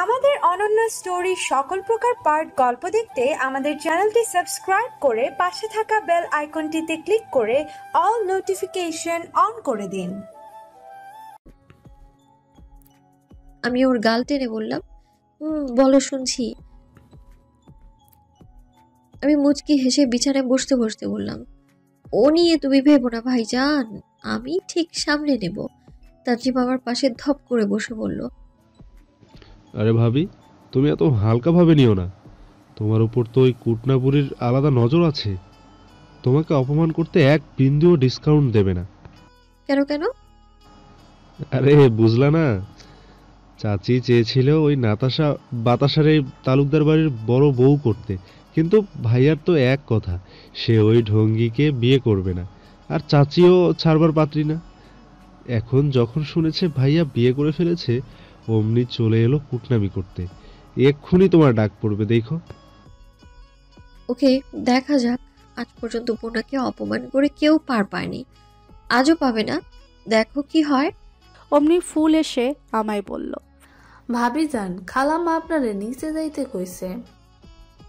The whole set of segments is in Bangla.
আমাদের অনন্য স্টোরি সকল প্রকার পার্ট গল্প দেখতে আমাদের চ্যানেলটি সাবস্ক্রাইব করে পাশে থাকা বেল আইকনটিতে ক্লিক করে অল নোটিফিকেশন অন করে দিন। আমি ওর গাল টেনে বললাম, বলো শুনছি। আমি মুচকি হেসে বিছানায় বসতে বসতে বললাম, ও নিয়ে তুমি ভেবো না ভাইজান, আমি ঠিক সামলে নেব। তাজিম আমার পাশে ধপ করে বসে বলল, আরে ভাবি, তুমি এত হালকাভাবে নিও না। তোমার উপর তো ওই কুটনাপুরীর আলাদা নজর আছে। তোমাকে অপমান করতে এক বিন্দুও ডিসকাউন্ট দেবে না। কেন কেন? আরে বুঝলা না, চাচি চেয়েছিল ওই বাতাসার এই তালুকদার বাড়ির বড় বউ করতে, কিন্তু ভাইয়ার তো এক কথা, সে ওই ঢঙ্গিকে বিয়ে করবে না, আর চাচিও ছাড়বার পাত্রী না। এখন যখন শুনেছে ভাইয়া বিয়ে করে ফেলেছে, অমনি চলে এলো কুটনামি করতে। এক্ষুনি তোমার ডাক পড়বে, দেখো। ওকে, দেখা যাক। আজ পর্যন্ত বোনাকে অপমান করে কেউ পার পায়নি, আজও পাবে না। দেখো কি হয়। অমনি ফুল এসে আমায় বলল, ভাবি যান, খালাম্মা আপনারে নিচে যাইতে কইছে।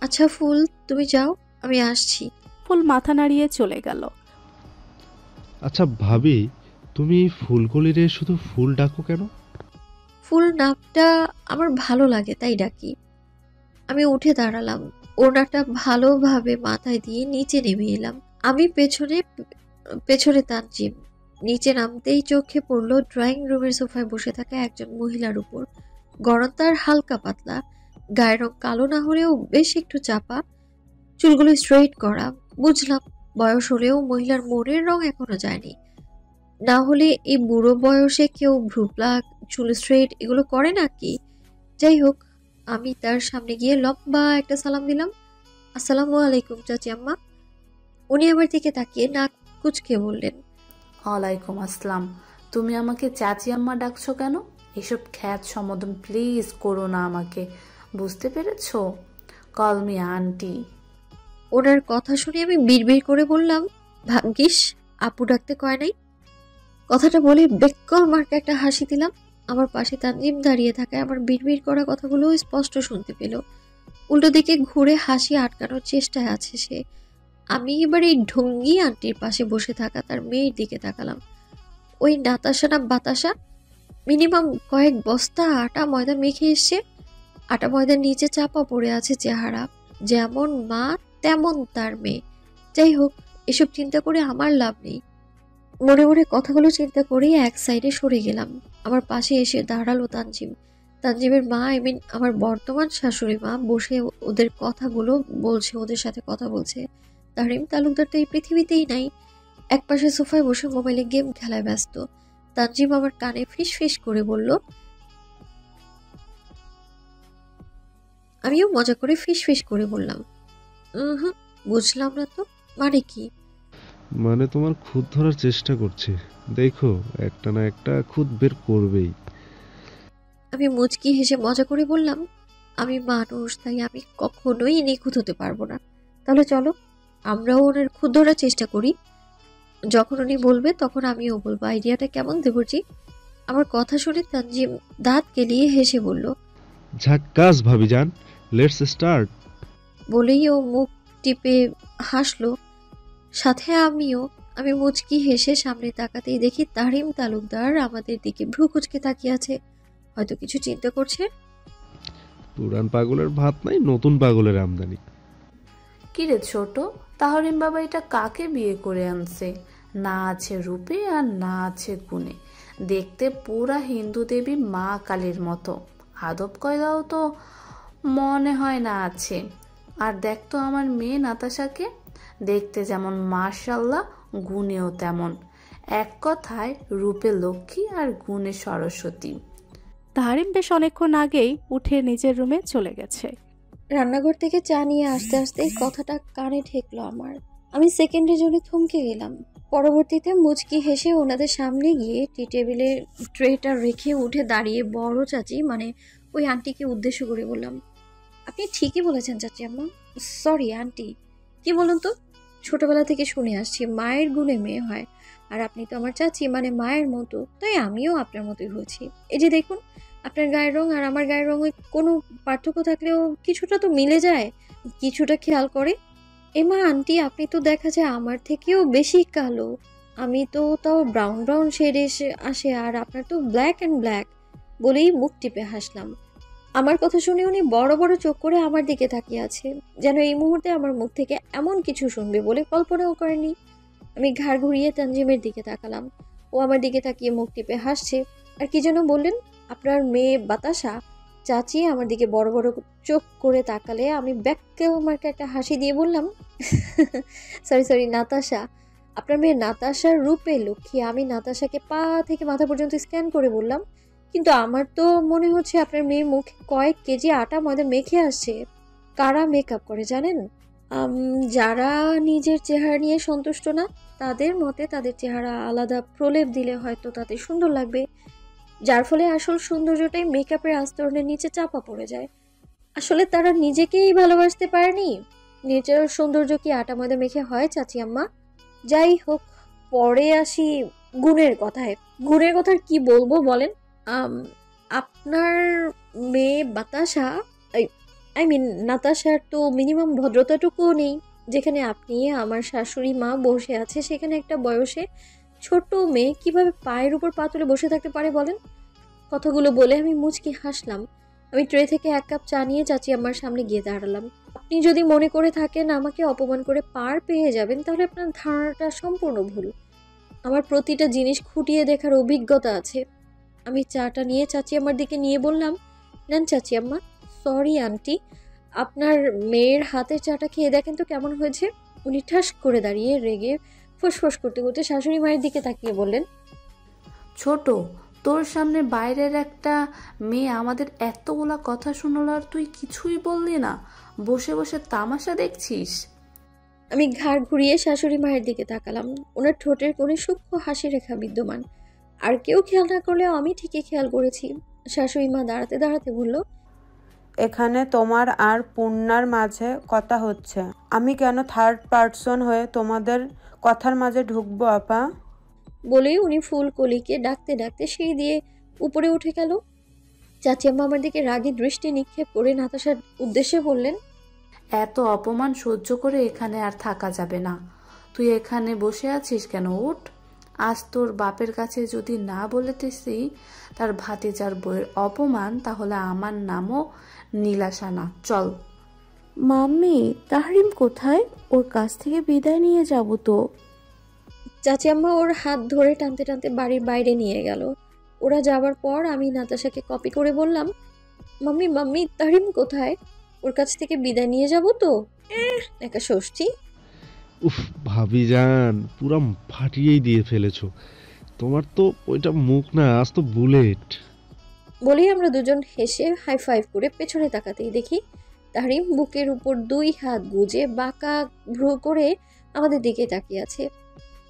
আচ্ছা ফুল, তুমি যাও, আমি আসছি। ফুল মাথা নাড়িয়ে চলে গেল। আচ্ছা ভাবি, তুমি ফুলকলিরে শুধু ফুল ডাকো কেন? ফুল নামটা আমার ভালো লাগে তাই ডাকি। আমি উঠে দাঁড়ালাম, ওড়নাটা ভালোভাবে মাথায় দিয়ে নিচে নেমে এলাম। আমি পেছনে পেছনে তানজিম। নিচে নামতেই চোখে পড়লো ড্রয়িং রুমের সোফায় বসে থাকা একজন মহিলার উপর। গড়ন তার হালকা পাতলা, গায়ের রং কালো না হলেও বেশ একটু চাপা, চুলগুলো স্ট্রেইট করা। বুঝলাম বয়স হলেও মহিলার মনের রং এখনো যায়নি। না হলে এই বুড়ো বয়সে কেউ ভ্রু প্লাক, চুল স্ট্রেট এগুলো করে নাকি? যাই হোক, আমি তার সামনে গিয়ে লম্বা একটা সালাম দিলাম। আসসালামু আলাইকুম চাচি আম্মা। উনি আমার দিকে তাকিয়ে নাক কুচকে বললেন, ওয়ালাইকুম আসসালাম। তুমি আমাকে চাচি আম্মা ডাকছো কেন? এসব খ্যাত সম্বোধন প্লিজ করো না আমাকে, বুঝতে পেরেছো? Call me aunty. ওনার কথা শুনে আমি বিড়বিড় করে বললাম, ভাগ্যিস আপু ডাকতে কয় নাই। কথাটা বলে বেকল মার্কা একটা হাসি দিলাম। আমার পাশে তানজিম দাঁড়িয়ে থাকায় আমার বিড়বিড় করা কথাগুলো স্পষ্ট শুনতে পেল। উল্টো দিকে ঘুরে হাসি আটকানোর চেষ্টায় আছে সে। আমি এবার এই ঢঙ্গি আন্টির পাশে বসে থাকা তার মেয়ের দিকে তাকালাম। ওই নাতাশা না বাতাসা মিনিমাম কয়েক বস্তা আটা ময়দা মেখে এসছে। আটা ময়দার নিচে চাপা পড়ে আছে চেহারা, যেমন মা তেমন তার মেয়ে। যাই হোক, এসব চিন্তা করে আমার লাভ নেই। মনে মনে কথাগুলো চিন্তা করে এক সাইডে সরে গেলাম। আমার পাশে এসে দাঁড়ালো তানজিম। তানজিমের মা, আমার বর্তমান শাশুড়ি মা বসে ওদের কথাগুলো বলছে, ওদের সাথে কথা বলছে। তারিম তালুকদার তো এই পৃথিবীতেই নাই। এক পাশে সোফায় বসে মোবাইলে গেম খেলায় ব্যস্ত। তানজিম আমার কানে ফিস ফিস করে বলল, আমিও মজা করে ফিস ফিস করে বললাম, বুঝলাম না তো, মানে কি? মানে তোমার খুদ ধরার চেষ্টা করছে, দেখো একটা না একটা খুদ বের করবেই। আমি মুচকি হেসে মজা করে বললাম, আমি মানুষ, তাই আমি কখনোই নিখুঁত হতে পারবো না। তাহলে চলো আমরাও ওনার খুদ ধরার চেষ্টা করি। যখন উনি বলবে তখন আমিও বলবো। আইডিয়াটা কেমন দেবরজি? আমার কথা শুনে তানজিম দাঁত কেলিয়ে হেসে বলল, ঝাক্কাস ভাবি যান, লেটস স্টার্ট। বলেই ও মুখ টিপে হাসলো, সাথে আমিও। আমি মুচকি হেসে সামনে তাকাতেই দেখি তারিম তালুকদার আমাদের দিকে ভ্রু কুচকে তাকিয়ে আছে, হয়তো কিছু চিন্তা করছে। পুরান পাগলের ভাত নাই, নতুন পাগলের আমদানি। কিরে ছোট, তাহরিম বাবা এটা কাকে বিয়ে করে আনছে? না আছে রূপে আর না আছে গুণে, দেখতে পুরা হিন্দু দেবী মা কালীর মতো। আদব কয়দাও তো মনে হয় না আছে। আর দেখতো আমার মেয়ে নাতাশাকে, দেখতে যেমন মাশাল্লাহ, গুণেও তেমন। এক কথায় রূপে লক্ষ্মী আর গুণে সরস্বতী। তাহারিম বেশ অনেকক্ষণ আগেই উঠে নিজের রুমে চলে গেছে। রান্নাঘর থেকে চা নিয়ে আসতে আসতে এই কথাটা কানে ঠেকলো আমার। আমি সেকেন্ডের জন্য থমকে গেলাম। পরবর্তীতে মুচকি হেসে ওনাদের সামনে গিয়ে টি টেবিলে ট্রেটা রেখে উঠে দাঁড়িয়ে বড় চাচি মানে ওই আন্টিকে উদ্দেশ্য করে বললাম, আপনি ঠিকই বলেছেন চাচি আম্মা। Sorry aunty. কি বলুন তো, ছোটবেলা থেকে শুনে আসছি মায়ের গুণে মেয়ে হয়। আর আপনি তো আমার চাচি মানে মায়ের মতো, তাই আমিও আপনার মতোই হয়েছি। এই যে দেখুন, আপনার গায়ের রং আর আমার গায়ের রঙে কোনো পার্থক্য থাকলেও কিছুটা তো মিলে যায়, কিছুটা খেয়াল করে। এমা আন্টি, আপনি তো দেখা যায় আমার থেকেও বেশি কালো। আমি তো তাও ব্রাউন ব্রাউন শেড এসে আসে, আর আপনার তো ব্ল্যাক অ্যান্ড ব্ল্যাক। বলেই মুখ টিপে হাসলাম। আমার কথা শুনে উনি বড় বড় চোখ করে আমার দিকে তাকিয়ে আছে, যেন এই মুহূর্তে আমার মুখ থেকে এমন কিছু শুনবে বলে কল্পনাও করেনি। আমি ঘাড় ঘুরিয়ে তানজিমের দিকে তাকালাম। ও আমার দিকে তাকিয়ে মুখ টিপে হাসছে আর কি যেন বললেন। আপনার মেয়ে বাতাসা? চাচি আমার দিকে বড় বড় চোখ করে তাকালে আমি ব্যাককেও আমাকে একটা হাসি দিয়ে বললাম, সরি নাতাশা। আপনার মেয়ে নাতাশার রূপে লক্ষ্মী। আমি নাতাশাকে পা থেকে মাথা পর্যন্ত স্ক্যান করে বললাম, কিন্তু আমার তো মনে হচ্ছে আপনার মেয়ে মুখে কয়েক কেজি আটা ময়দা মেখে আসছে। কারা মেকআপ করে জানেন? যারা নিজের চেহারা নিয়ে সন্তুষ্ট না, তাদের মতে তাদের চেহারা আলাদা প্রলেপ দিলে হয়তো তাতে সুন্দর লাগবে, যার ফলে আসল সৌন্দর্যটাই মেকআপের আস্তরণের নিচে চাপা পড়ে যায়। আসলে তারা নিজেকেই ভালোবাসতে পারেনি। ন্যাচারাল সৌন্দর্য কি আটা ময়দা মেখে হয় চাচি আম্মা? যাই হোক, পরে আসি গুণের কথায়। গুণের কথা কি বলবো বলেন? আপনার মেয়ে বাতাসা, আই মিন নাতাশার তো মিনিমাম ভদ্রতাটুকুও নেই। যেখানে আপনি আমার শাশুড়ি মা বসে আছে, সেখানে একটা বয়সে ছোট মেয়ে কিভাবে পায়ের উপর পা তুলে বসে থাকতে পারে বলেন? কথাগুলো বলে আমি মুচকি হাসলাম। আমি ট্রে থেকে এক কাপ চা নিয়ে চাচি আমার সামনে গিয়ে দাঁড়ালাম। আপনি যদি মনে করে থাকেন আমাকে অপমান করে পার পেয়ে যাবেন, তাহলে আপনার ধারণাটা সম্পূর্ণ ভুল। আমার প্রতিটা জিনিস খুঁটিয়ে দেখার অভিজ্ঞতা আছে। আমি চাটা নিয়ে চাচি আমার দিকে নিয়ে বললাম, নেন চাচি আম্মা। সরি আন্টি, আপনার মেয়ের হাতের চাটা খেয়ে দেখেন তো কেমন হয়েছে। উনি ঠাস করে দাঁড়িয়ে রেগে ফোঁস করতে করতে শাশুড়ি মায়ের দিকে তাকিয়ে বললেন, ছোট, তোর সামনে বাইরের একটা মেয়ে আমাদের এতগুলা কথা শুনল আর তুই কিছুই বললি না, বসে বসে তামাশা দেখছিস? আমি ঘাড় ঘুরিয়ে শাশুড়ি মায়ের দিকে তাকালাম। ওনার ঠোঁটের কোণে সূক্ষ্ম হাসি রেখা বিদ্যমান। আর কেউ খেয়াল না করলেও আমি ঠিকই খেয়াল করেছি। শাশুড়ি মা দাঁড়াতে দাঁড়াতে বলল, এখানে তোমার আর পূর্ণার মাঝে কথা হচ্ছে। আমি কেন থার্ড পার্সন হয়ে তোমাদের কথার মাঝে ঢুকবো আপা? বলেই উনি ফুলকলিকে ডাকতে ডাকতে সিঁড়ি দিয়ে উপরে উঠে গেল। চাচি আম্মা আমার দিকে রাগী দৃষ্টি নিক্ষেপ করে নাতাশার উদ্দেশ্যে বললেন, এত অপমান সহ্য করে এখানে আর থাকা যাবে না। তুই এখানে বসে আছিস কেন? উঠ। আজ তোর বাপের কাছে যদি না বলেতেছি তার ভাতিজার বইয়ের অপমান, তাহলে আমার নামও নীলাশা না। চল। মাম্মি, তাহরিম কোথায়? ওর কাছ থেকে বিদায় নিয়ে যাব তো। চাচি আম্মা ওর হাত ধরে টানতে টানতে বাড়ির বাইরে নিয়ে গেল। ওরা যাওয়ার পর আমি নাতাশাকে কপি করে বললাম, মাম্মি তাহরিম কোথায়? ওর কাছ থেকে বিদায় নিয়ে যাব তো। একা ষষ্ঠী। উফ ভাবিজান, পুরা ফাটিয়েই দিয়ে ফেলেছো। তোমার তো ওইটা মুখ না, আজ তো বুলেট। বলেই আমরা দুজন হেসে হাই ফাইভ করে পেছনে তাকাতেই দেখি তাহরিম বুকের উপর দুই হাত গুজে বাঁকা ভ্রু করে আমাদের দিকে তাকিয়ে আছে।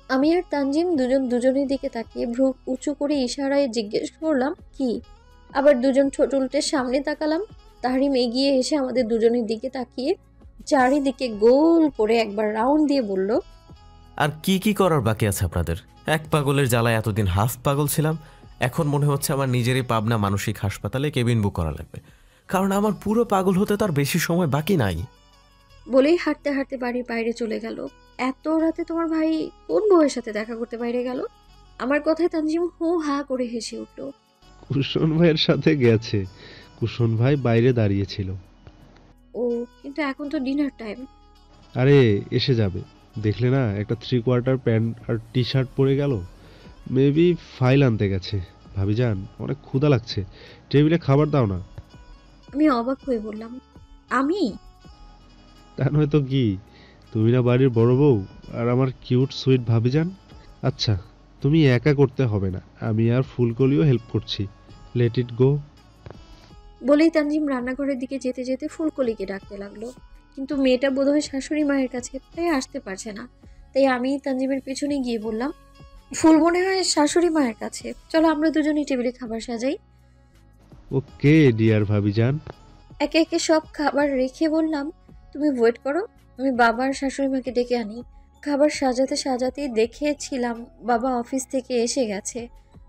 আমি আর তানজিম দুজনের দিকে তাকিয়ে ভ্রু উঁচু করে ইশারায় জিজ্ঞেস করলাম, কি? আবার দুজন ছোট উল্টে সামনে তাকালাম। তাহরিম এগিয়ে এসে আমাদের দুজনের দিকে তাকিয়ে চারিদিকে গোল করে একবার রাউন্ড দিয়ে বলল, আর কি কি করার বাকি আছে আপনাদের? এক পাগলের জ্বালায় এতদিন হাফ পাগল ছিলাম, এখন মনে হচ্ছে আমার নিজেরই পাবনা মানসিক হাসপাতালে কেবিন বুক করা লাগবে, কারণ আমার পুরো পাগল হতে তার বেশি সময় বাকি নাই। বলেই হাঁটতে হাঁটতে বাড়ির বাইরে চলে গেল। এত রাতে তোমার ভাই কোন বউয়ের সাথে দেখা করতে বাইরে গেল? আমার কথায় তানজিম হু হা করে হেসে উঠল। কুশন ভাইয়ের সাথে গেছে। কুশন ভাই বাইরে দাঁড়িয়েছিল। ও, কিন্তু এখন তো ডিনার টাইম। আরে এসে যাবে, দেখলে না একটা 3/4 প্যান্ট আর টি শার্ট পরে গেল। মেবি ফাইল আনতে গেছে। ভাবিজান, অনেক ক্ষুধা লাগছে, টেবিলে খাবার দাও না। আমি অবাক হয়ে বললাম, আমি? তা নয়তো কি, তুমি না বাড়ির বড় বউ আর আমার কিউট সুইট ভাবিজান। আচ্ছা, তুমি একা করতে হবে না, আমি আর ফুলকলিও হেল্প করছি। লেট ইট গো। বলেই তানজিম রান্নাঘরের দিকে যেতে যেতে ফুলকলিকে ডাকতে লাগলো, কিন্তু মেয়েটা বোধহয় শাশুড়ি মায়ের কাছে, তাই আসতে পারছে না। তাই আমি তানজিমের পেছনে গিয়ে বললাম, ফুল মনে হয় শাশুড়ি মায়ের কাছে, চলো আমরা দুজনেই টেবিলে খাবার সাজাই। ওকে ডিয়ার ভাবিজান। একে একে সব খাবার রেখে বললাম, তুমি ওয়েট করো, আমি বাবা আর শাশুড়ি মাকে ডেকে আনি, খাবার সাজাতে সাজাতেই দেখেছিলাম বাবা অফিস থেকে এসে গেছে,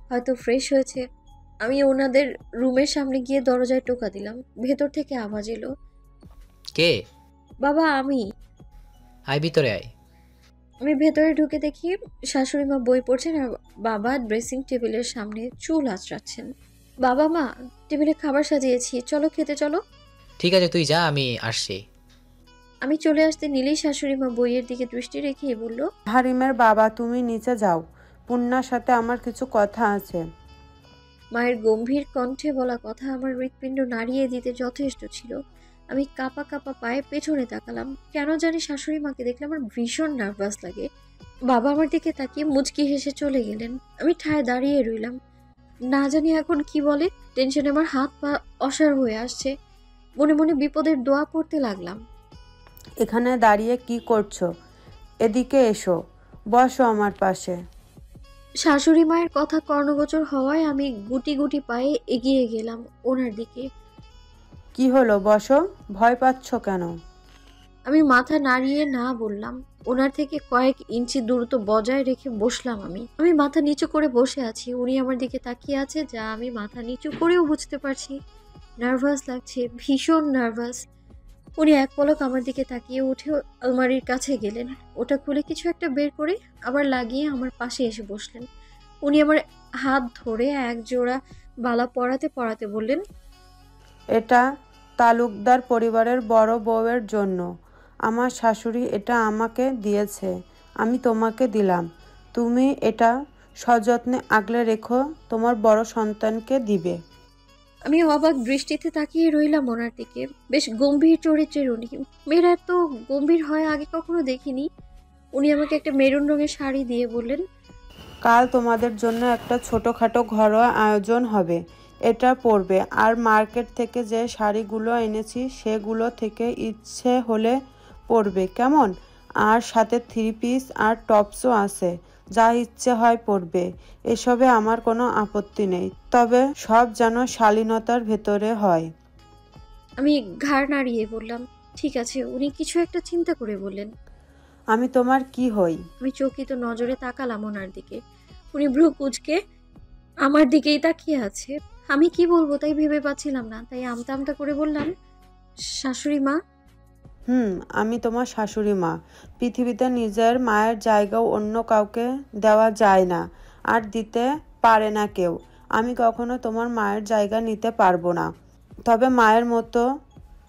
হয়তো ফ্রেশ হয়েছে। আমি ওনাদের রুমের সামনে গিয়ে দরজায় টোকা দিলাম। ভেতর থেকে আওয়াজ এলো, কে? বাবা আমি। আয় ভিতরে আয়। আমি ভেতরে ঢুকে দেখি শাশুড়ি মা বই পড়ছেন আর বাবা ড্রেসিং টেবিলের সামনে চুল আঁচড়াচ্ছেন। বাবা, মা, টেবিলে খাবার সাজিয়েছি, চলো খেতে চলো। ঠিক আছে, তুই যা, আমি আসছি। আমি চলে আসতে নিলেই শাশুড়ি মা বইয়ের দিকে দৃষ্টি রেখে বলল, তাহরিমের বাবা, তুমি নিচে যাও, পূর্ণার সাথে আমার কিছু কথা আছে। মায়ের গম্ভীর কণ্ঠে বলা কথা আমার হৃৎপিণ্ড নাড়িয়ে দিতে যথেষ্ট ছিল। আমি কাঁপা কাঁপা পায়ে পেছনে তাকালাম। কেন জানি শাশুড়ি মাকে দেখলে আমার ভীষণ নার্ভাস লাগে। বাবা আমার দিকে তাকিয়ে মুচকি হেসে চলে গেলেন। আমি ঠায় দাঁড়িয়ে রইলাম, না জানি এখন কি বলে। টেনশনে আমার হাত পা অসাড় হয়ে আসছে। মনে মনে বিপদের দোয়া পড়তে লাগলাম। এখানে দাঁড়িয়ে কি করছো? এদিকে এসো, বসো আমার পাশে। শাশুড়ি মায়ের কথা কর্ণগোচর হওয়ায় আমি গুটি গুটি পায়ে এগিয়ে গেলাম ওনার দিকে। কি হলো, বসো, ভয় পাচ্ছ কেন? আমি মাথা নাড়িয়ে না বললাম। ওনার থেকে কয়েক ইঞ্চি দূরত্ব বজায় রেখে বসলাম। আমি মাথা নিচু করে বসে আছি, উনি আমার দিকে তাকিয়ে আছে, যা আমি মাথা নিচু করেও বুঝতে পারছি। নার্ভাস লাগছে, ভীষণ নার্ভাস। উনি এক পলক আমার দিকে তাকিয়ে উঠে আলমারির কাছে গেলেন, ওটা খুলে কিছু একটা বের করে আবার লাগিয়ে আমার পাশে এসে বসলেন। উনি আমার হাত ধরে এক জোড়া বালা পরাতে পরাতে বললেন, এটা তালুকদার পরিবারের বড় বউয়ের জন্য। আমার শাশুড়ি এটা আমাকে দিয়েছে, আমি তোমাকে দিলাম। তুমি এটা সযত্নে আগলে রেখো, তোমার বড় সন্তানকে দিবে। আমি অবাক দৃষ্টিতে তাকিয়ে রইলাম ওনার দিকে। বেশ গম্ভীর চরিত্রের উনি। মেয়েরা এত গম্ভীর হয় আগে কখনো দেখিনি। উনি আমাকে একটা মেরুন রঙের শাড়ি দিয়ে বললেন, কাল তোমাদের জন্য একটা ছোটোখাটো ঘরোয়া আয়োজন হবে, এটা পরবে। আর মার্কেট থেকে যে শাড়িগুলো এনেছি সেগুলো থেকে ইচ্ছে হলে পরবে, কেমন? আর সাথে 3 পিস আর টপসও আছে, যা ইচ্ছে হয় পরবে। এসবে আমার কোনো আপত্তি নেই, তবে সব যেন শালীনতার ভেতরে হয়। আমি ঘাড় নাড়িয়ে বললাম, ঠিক আছে। উনি কিছু একটা চিন্তা করে বললেন, আমি তোমার কি হই? আমি চকিত নজরে তাকালাম ওনার দিকে। উনি ভ্রু কুঁচকে আমার দিকেই তাকিয়ে আছে। আমি কি বলবো তাই ভেবে পাচ্ছিলাম না, তাই আমতা আমতা করে বললাম, শাশুড়ি মা। আমি তোমার শাশুড়ি মা। পৃথিবীতে নিজের মায়ের জায়গাও অন্য কাউকে দেওয়া যায় না, আর দিতে পারে না কেউ। আমি কখনো তোমার মায়ের জায়গা নিতে পারবো না। তবে মায়ের মতো,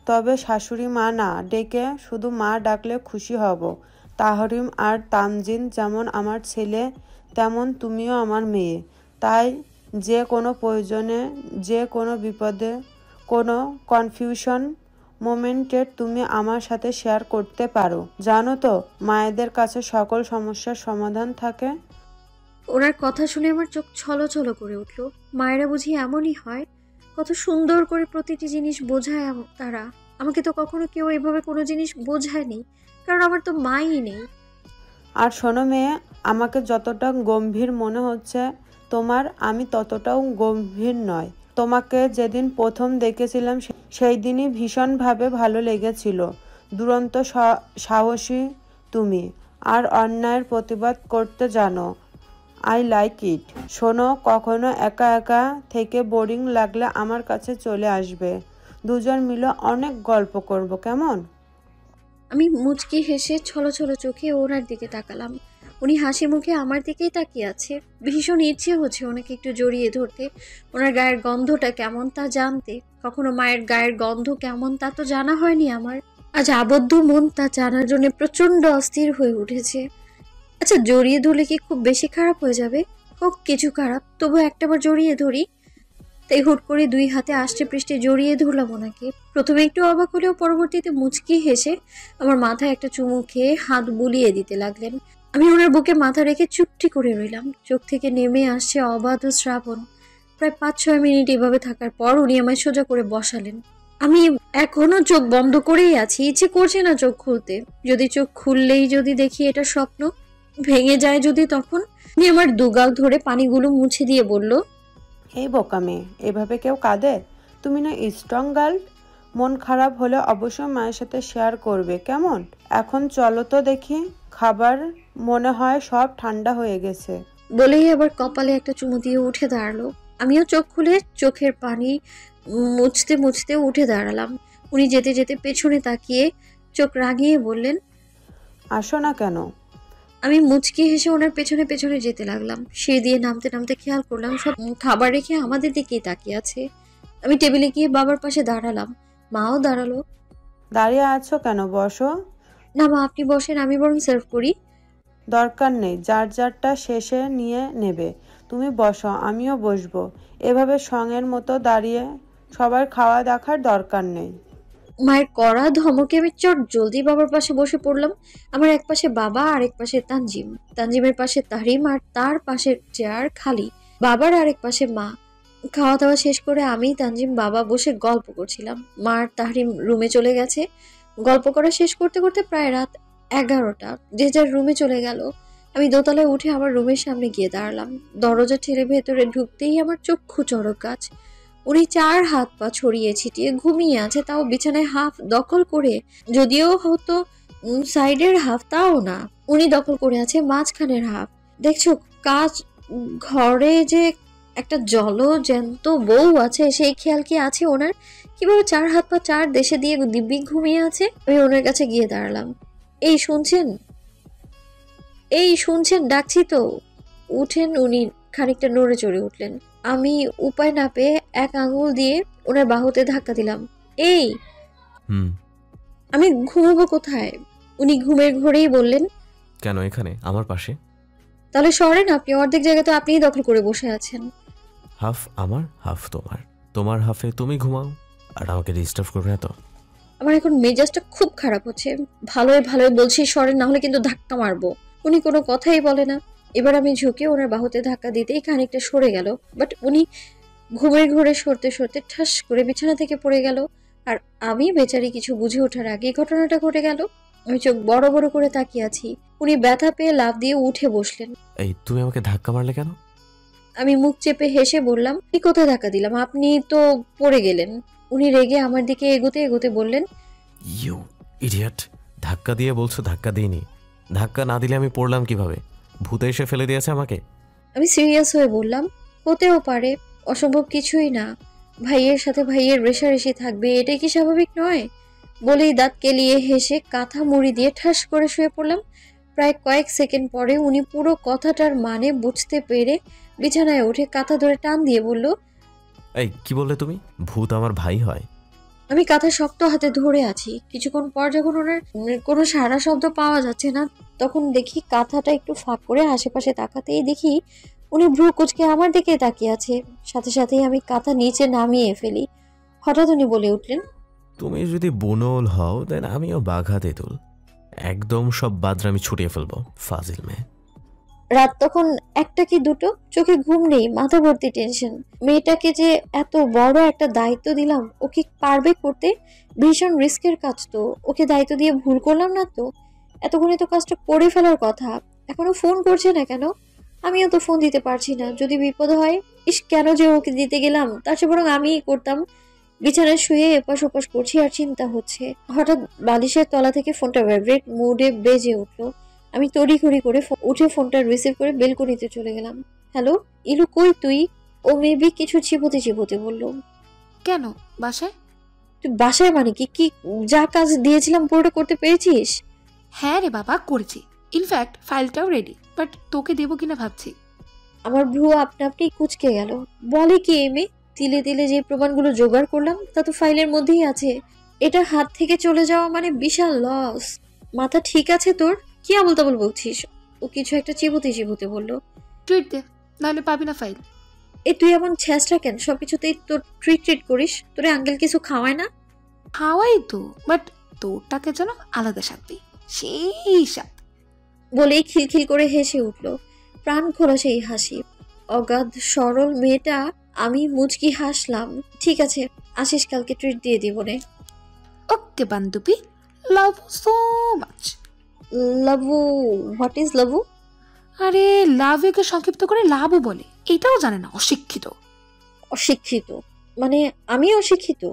তবে শাশুড়ি মা না ডেকে শুধু মা ডাকলে খুশি হব। তাহরিম আর তামজিন যেমন আমার ছেলে, তেমন তুমিও আমার মেয়ে। তাই যে কোনো প্রয়োজনে, যে কোনো বিপদে, কোনো কনফিউশন মোমেন্টে তুমি আমার সাথে শেয়ার করতে পারো। জানো তো, মায়েদের কাছে সকল সমস্যার সমাধান থাকে। ওনার কথা শুনে আমার চোখ ছলছল করে উঠল। মায়েরা বুঝি এমনই হয়, কত সুন্দর করে প্রতিটি জিনিস বোঝায় তারা। আমাকে তো কখনো কেউ এভাবে কোনো জিনিস বোঝায়নি, কারণ আমার তো মাই নেই। আর শোনো মেয়ে, আমাকে যতটা গম্ভীর মনে হচ্ছে তোমার, আমি ততটাও গম্ভীর নয়। তোমাকে যেদিন প্রথম দেখেছিলাম সেই দিনই ভীষণভাবে ভালো লেগেছিল। দুরন্ত সাহসী তুমি, আর অন্যায়ের প্রতিবাদ করতে জানো। I like it. শোনো, কখনো একা একা থেকে বোরিং লাগলে আমার কাছে চলে আসবে, দুজন মিলে অনেক গল্প করব, কেমন? আমি মুচকি হেসে ছলছল চোখে ওনার দিকে তাকালাম। উনি হাসি মুখে আমার দিকেই তাকিয়ে আছে। ভীষণ ইচ্ছে হচ্ছে ওনাকে একটু জড়িয়ে ধরতে, ওনার গায়ের গন্ধটা কেমন তা জানতে। কখনো মায়ের গায়ের গন্ধ কেমন তা তো জানা হয়নি আমার। আজ আবদ্ধ মন তা জানার জন্য প্রচন্ড অস্থির হয়ে উঠেছে। আচ্ছা, জড়িয়ে ধরলে কি খুব বেশি খারাপ হয়ে যাবে? হোক কিছু খারাপ, তবু একটাবার জড়িয়ে ধরি। তাই হুট করে 2 হাতে আষ্টে পৃষ্ঠে জড়িয়ে ধরলাম ওনাকে। প্রথমে একটু অবাক হলেও পরবর্তীতে মুচকি হেসে আমার মাথায় একটা চুমু খেয়ে হাত বুলিয়ে দিতে লাগলেন। আমি ওনার বুকে মাথা রেখে চুপটি করে রইলাম। চোখ থেকে নেমে আসছে অবাধ শ্রাবণ। প্রায় 5-6 মিনিট এভাবে থাকার পর উনি আমায় সোজা করে বসালেন। আমি এখনো চোখ বন্ধ করেই আছি, ইচ্ছে করছে না চোখ খুলতে। যদি চোখ খুললেই যদি দেখি এটা স্বপ্ন, ভেঙে যায় যদি, তখন উনি আমার দুগাল ধরে পানিগুলো মুছে দিয়ে বলল, এই বোকা মেয়ে, এভাবে কেউ কাঁদে? তুমি না স্ট্রং গার্ল। মন খারাপ হলে অবশ্যই মায়ের সাথে শেয়ার করবে, কেমন? এখন চলো তো দেখি, খাবার মনে হয় সব ঠান্ডা হয়ে গেছে। বলেই আবার কপালে একটা চুমু দিয়ে উঠে দাঁড়ালো। আমিও চোখ খুলে চোখের পানি মুছতে মুছতে উঠে দাঁড়ালাম। উনি যেতে যেতে পেছনে তাকিয়ে চোখ রাগিয়ে বললেন, আসো না কেন? আমি মুচকি হেসে ওনার পেছনে পেছনে যেতে লাগলাম। সিঁড়ি দিয়ে নামতে নামতে খেয়াল করলাম সব খাবার রেখে আমাদের দিকেই তাকিয়ে আছে। আমি টেবিলে গিয়ে বাবার পাশে দাঁড়ালাম, মাও দাঁড়ালো। দাঁড়িয়ে আছো কেন? বসো। না মা, আপনি বসেন, আমি বরং সার্ভ করি। দরকার নেই, যার যারটা শেষে নিয়ে নেবে। তুমি বসো, আমিও বসবো। এভাবে সঙ্গের মতো দাঁড়িয়ে সবার খাওয়া দেখার দরকার নেই। মায়ের কড়া ধমকে আমি চট জলদি বাবার পাশে বসে পড়লাম। আমার এক পাশে বাবা আর এক পাশে তানজিম, তানজিমের পাশে তাহরিম আর তার পাশের চেয়ার খালি। বাবার আরেক পাশে মা। খাওয়া দাওয়া শেষ করে আমি, তানজিম, বাবা বসে গল্প করছিলাম। মা আর তাহরিম রুমে চলে গেছে। গল্প করা শেষ করতে করতে প্রায় রাত 11টা। যে যার রুমে চলে গেল। আমি দোতলায় উঠে আমার রুমের সামনে গিয়ে দাঁড়ালাম। দরজা ঠেলে ভেতরে ঢুকতেই আমার চক্ষু চড়ক গাছ। উনি 4 হাত পা ছড়িয়ে ছিটিয়ে ঘুমিয়ে আছে, তাও বিছানায় হাফ দখল করে। যদিও হয়তো সাইডের হাফ, তাও না, উনি দখল করে আছে মাঝখানের হাফ। দেখছো কাজ ঘরে যে একটা জ্যান্ত বউ আছে, সেই খেয়াল কি আছে ওনার? কিভাবে 4 হাত পা 4 দেশে দিয়ে দিব্যি ঘুমিয়ে আছে? আমি ওনার কাছে গিয়ে দাঁড়ালাম। এই শুনছেন, ডাকছি তো, উঠেন। উনি খানিকটা নড়ে চড়ে উঠলেন। আমি উপায় না পেয়ে এক আঙুল দিয়ে ওনার বাহুতে ধাক্কা দিলাম। এই, আমি ঘুমাবো কোথায়? উনি ঘুমের ঘরেই বললেন, কেন এখানে আমার পাশে? তাহলে সরেন, আপনি অর্ধেক জায়গা তো আপনিই দখল করে বসে আছেন। হাফ আমার, হাফ তোমার। তোমার হাফে তুমি ঘুমাও, আর আমাকে ডিস্টার্ব করবে না তো। আমার এখন মেজাজটা খুব খারাপ হচ্ছে। ভালোই ভালোই বলছি সরেন, না হলে কিন্তু ধাক্কা মারবো। উনি কোনো কথাই বলে না। এবার আমি ঝুঁকে ওনার বাহুতে ধাক্কা দিতেই খানিকটা সরে গেল। বাট উনি ঘুমের ঘোরে সরতে সরতে ঠাস করে বিছানা থেকে পড়ে গেল। আর আমি বেচারি কিছু বুঝে ওঠার আগে ঘটনাটা ঘটে গেল। আমি চোখ বড় বড় করে তাকিয়ে আছি। উনি ব্যথা পেয়ে লাফ দিয়ে উঠে বসলেন। এই তুমি আমাকে ধাক্কা মারলে কেন? আমি মুখ চেপে হেসে বললাম, কি কোথায় ধাক্কা দিলাম? আপনি তো পড়ে গেলেন। উনি রেগে আমার দিকে এগোতে এগোতে বললেন, ইউ ইডিয়েট, ধাক্কা দিয়ে বলছো ধাক্কা দিইনি। ধাক্কা না দিলে আমি পড়লাম কিভাবে? ভূতে এসে ফেলে দিয়েছে আমাকে? আমি সিরিয়াস হয়ে বললাম, হতেও পারে, অসম্ভব কিছুই না। ভাইয়ের সাথে ভাইয়ের রেষারেষি থাকবে, এটাই কি স্বাভাবিক নয়? বলেই দাঁত কেলিয়ে হেসে কাঁথা মুড়ি দিয়ে ঠাস করে শুয়ে পড়লাম। প্রায় কয়েক সেকেন্ড পরে উনি পুরো কথাটার মানে বুঝতে পেরে বিছানায় উঠে কাঁথা ধরে টান দিয়ে বলল, এই কি বললে তুমি? ভূত আমার ভাই হয়? আমি কাঁথা শক্ত হাতে ধরে আছি। কিছুক্ষণ পর যখন ওনার কোনো সারা শব্দ পাওয়া যাচ্ছে না, তখন দেখি কাঁথাটা একটু ফাঁক করে আশেপাশে তাকাতেই দেখি উনি ভ্রু কুঁচকে আমার দিকে তাকিয়ে আছে। সাথে সাথেই আমি কাঁথা নিচে নামিয়ে ফেলি। হঠাৎ উনি বলে উঠলেন, তুমি যদি বুনোল হও দেন আমিও বাঘা তেঁতুল। একদম সব বাদরামি ছুটিয়ে ফেলবো, ফাজিল মেয়ে। রাত তখন 1টা কি 2টো, চোখে ঘুম নেই, মাথা ভর্তি টেনশন। মেয়েটাকে যে এত বড় একটা দায়িত্ব দিলাম, ও কি পারবে করতে? ভীষণ রিস্কের কাজ তো। ওকে দায়িত্ব দিয়ে ভুল করলাম না তো? এতক্ষণে তো কাজটা করে ফেলার কথা। এখনো ফোন করছে না কেন? আমিও তো ফোন দিতে পারছি না, যদি বিপদ হয়। কেন যে ওকে দিতে গেলাম, তার চেয়ে বরং আমিই করতাম। বিছানায় শুয়ে এপাশ ওপাশ করছি আর চিন্তা হচ্ছে। হঠাৎ বালিশের তলা থেকে ফোনটা ভাইব্রেট মোডে বেজে উঠলো। আমি তড়িঘড়ি করে উঠে ফোনটা রিসিভ করে বেলকনিতে চলে গেলাম। হ্যালো ইলু, কই তুই? ও মেবি কিছু চিবোতে চিবোতে বলল, কেন বাসায়? তুই বাসায় মানে কি? কি যা কাজ দিয়েছিলাম পুরোটা করতে পেরেছিস? হ্যাঁ রে বাবা, করেছি। ইনফ্যাক্ট ফাইলটাও রেডি, বাট তোকে দেবো কিনা ভাবছি। আমার ভ্রু আপনা আপনি কুঁচকে গেল। বলে কি এই মেয়ে? তিলে তিলে যে প্রমাণগুলো জোগাড় করলাম তা তো ফাইলের মধ্যেই আছে। এটা হাত থেকে চলে যাওয়া মানে বিশাল লস। মাথা ঠিক আছে তোর? কি আবল তাবল বলছিস? ও কিছু একটা চিবোতে চিবোতে বলল, টুইট দে, নাহলে পাবি না ফাইল। এ তুই এমন ছেঁচড়া কেন? সবকিছুতেই তোর ট্রিট করিস। তোরে আঙ্কেল কিছু খাওয়ায় না? খাওয়াই তো, বাট তোরটাকে যেন আলাদা স্বাদ দিই, সেই স্বাদ। বলেই খিলখিল করে হেসে উঠল। প্রাণ খোলা সেই হাসি। অগাধ সরল মেয়েটা। আমি মুচকি হাসলাম। ঠিক আছে, আসিস, কালকে ট্রিট দিয়ে দিব রে। ওকে বান্ধবী, লাভ সো মাচ। লাভু? হোয়াট ইজ লাভু? আরে লাভকে সংক্ষিপ্ত করে লাভও বলে, এটাও জানে না, অশিক্ষিত। অশিক্ষিত মানে আমি অশিক্ষিত?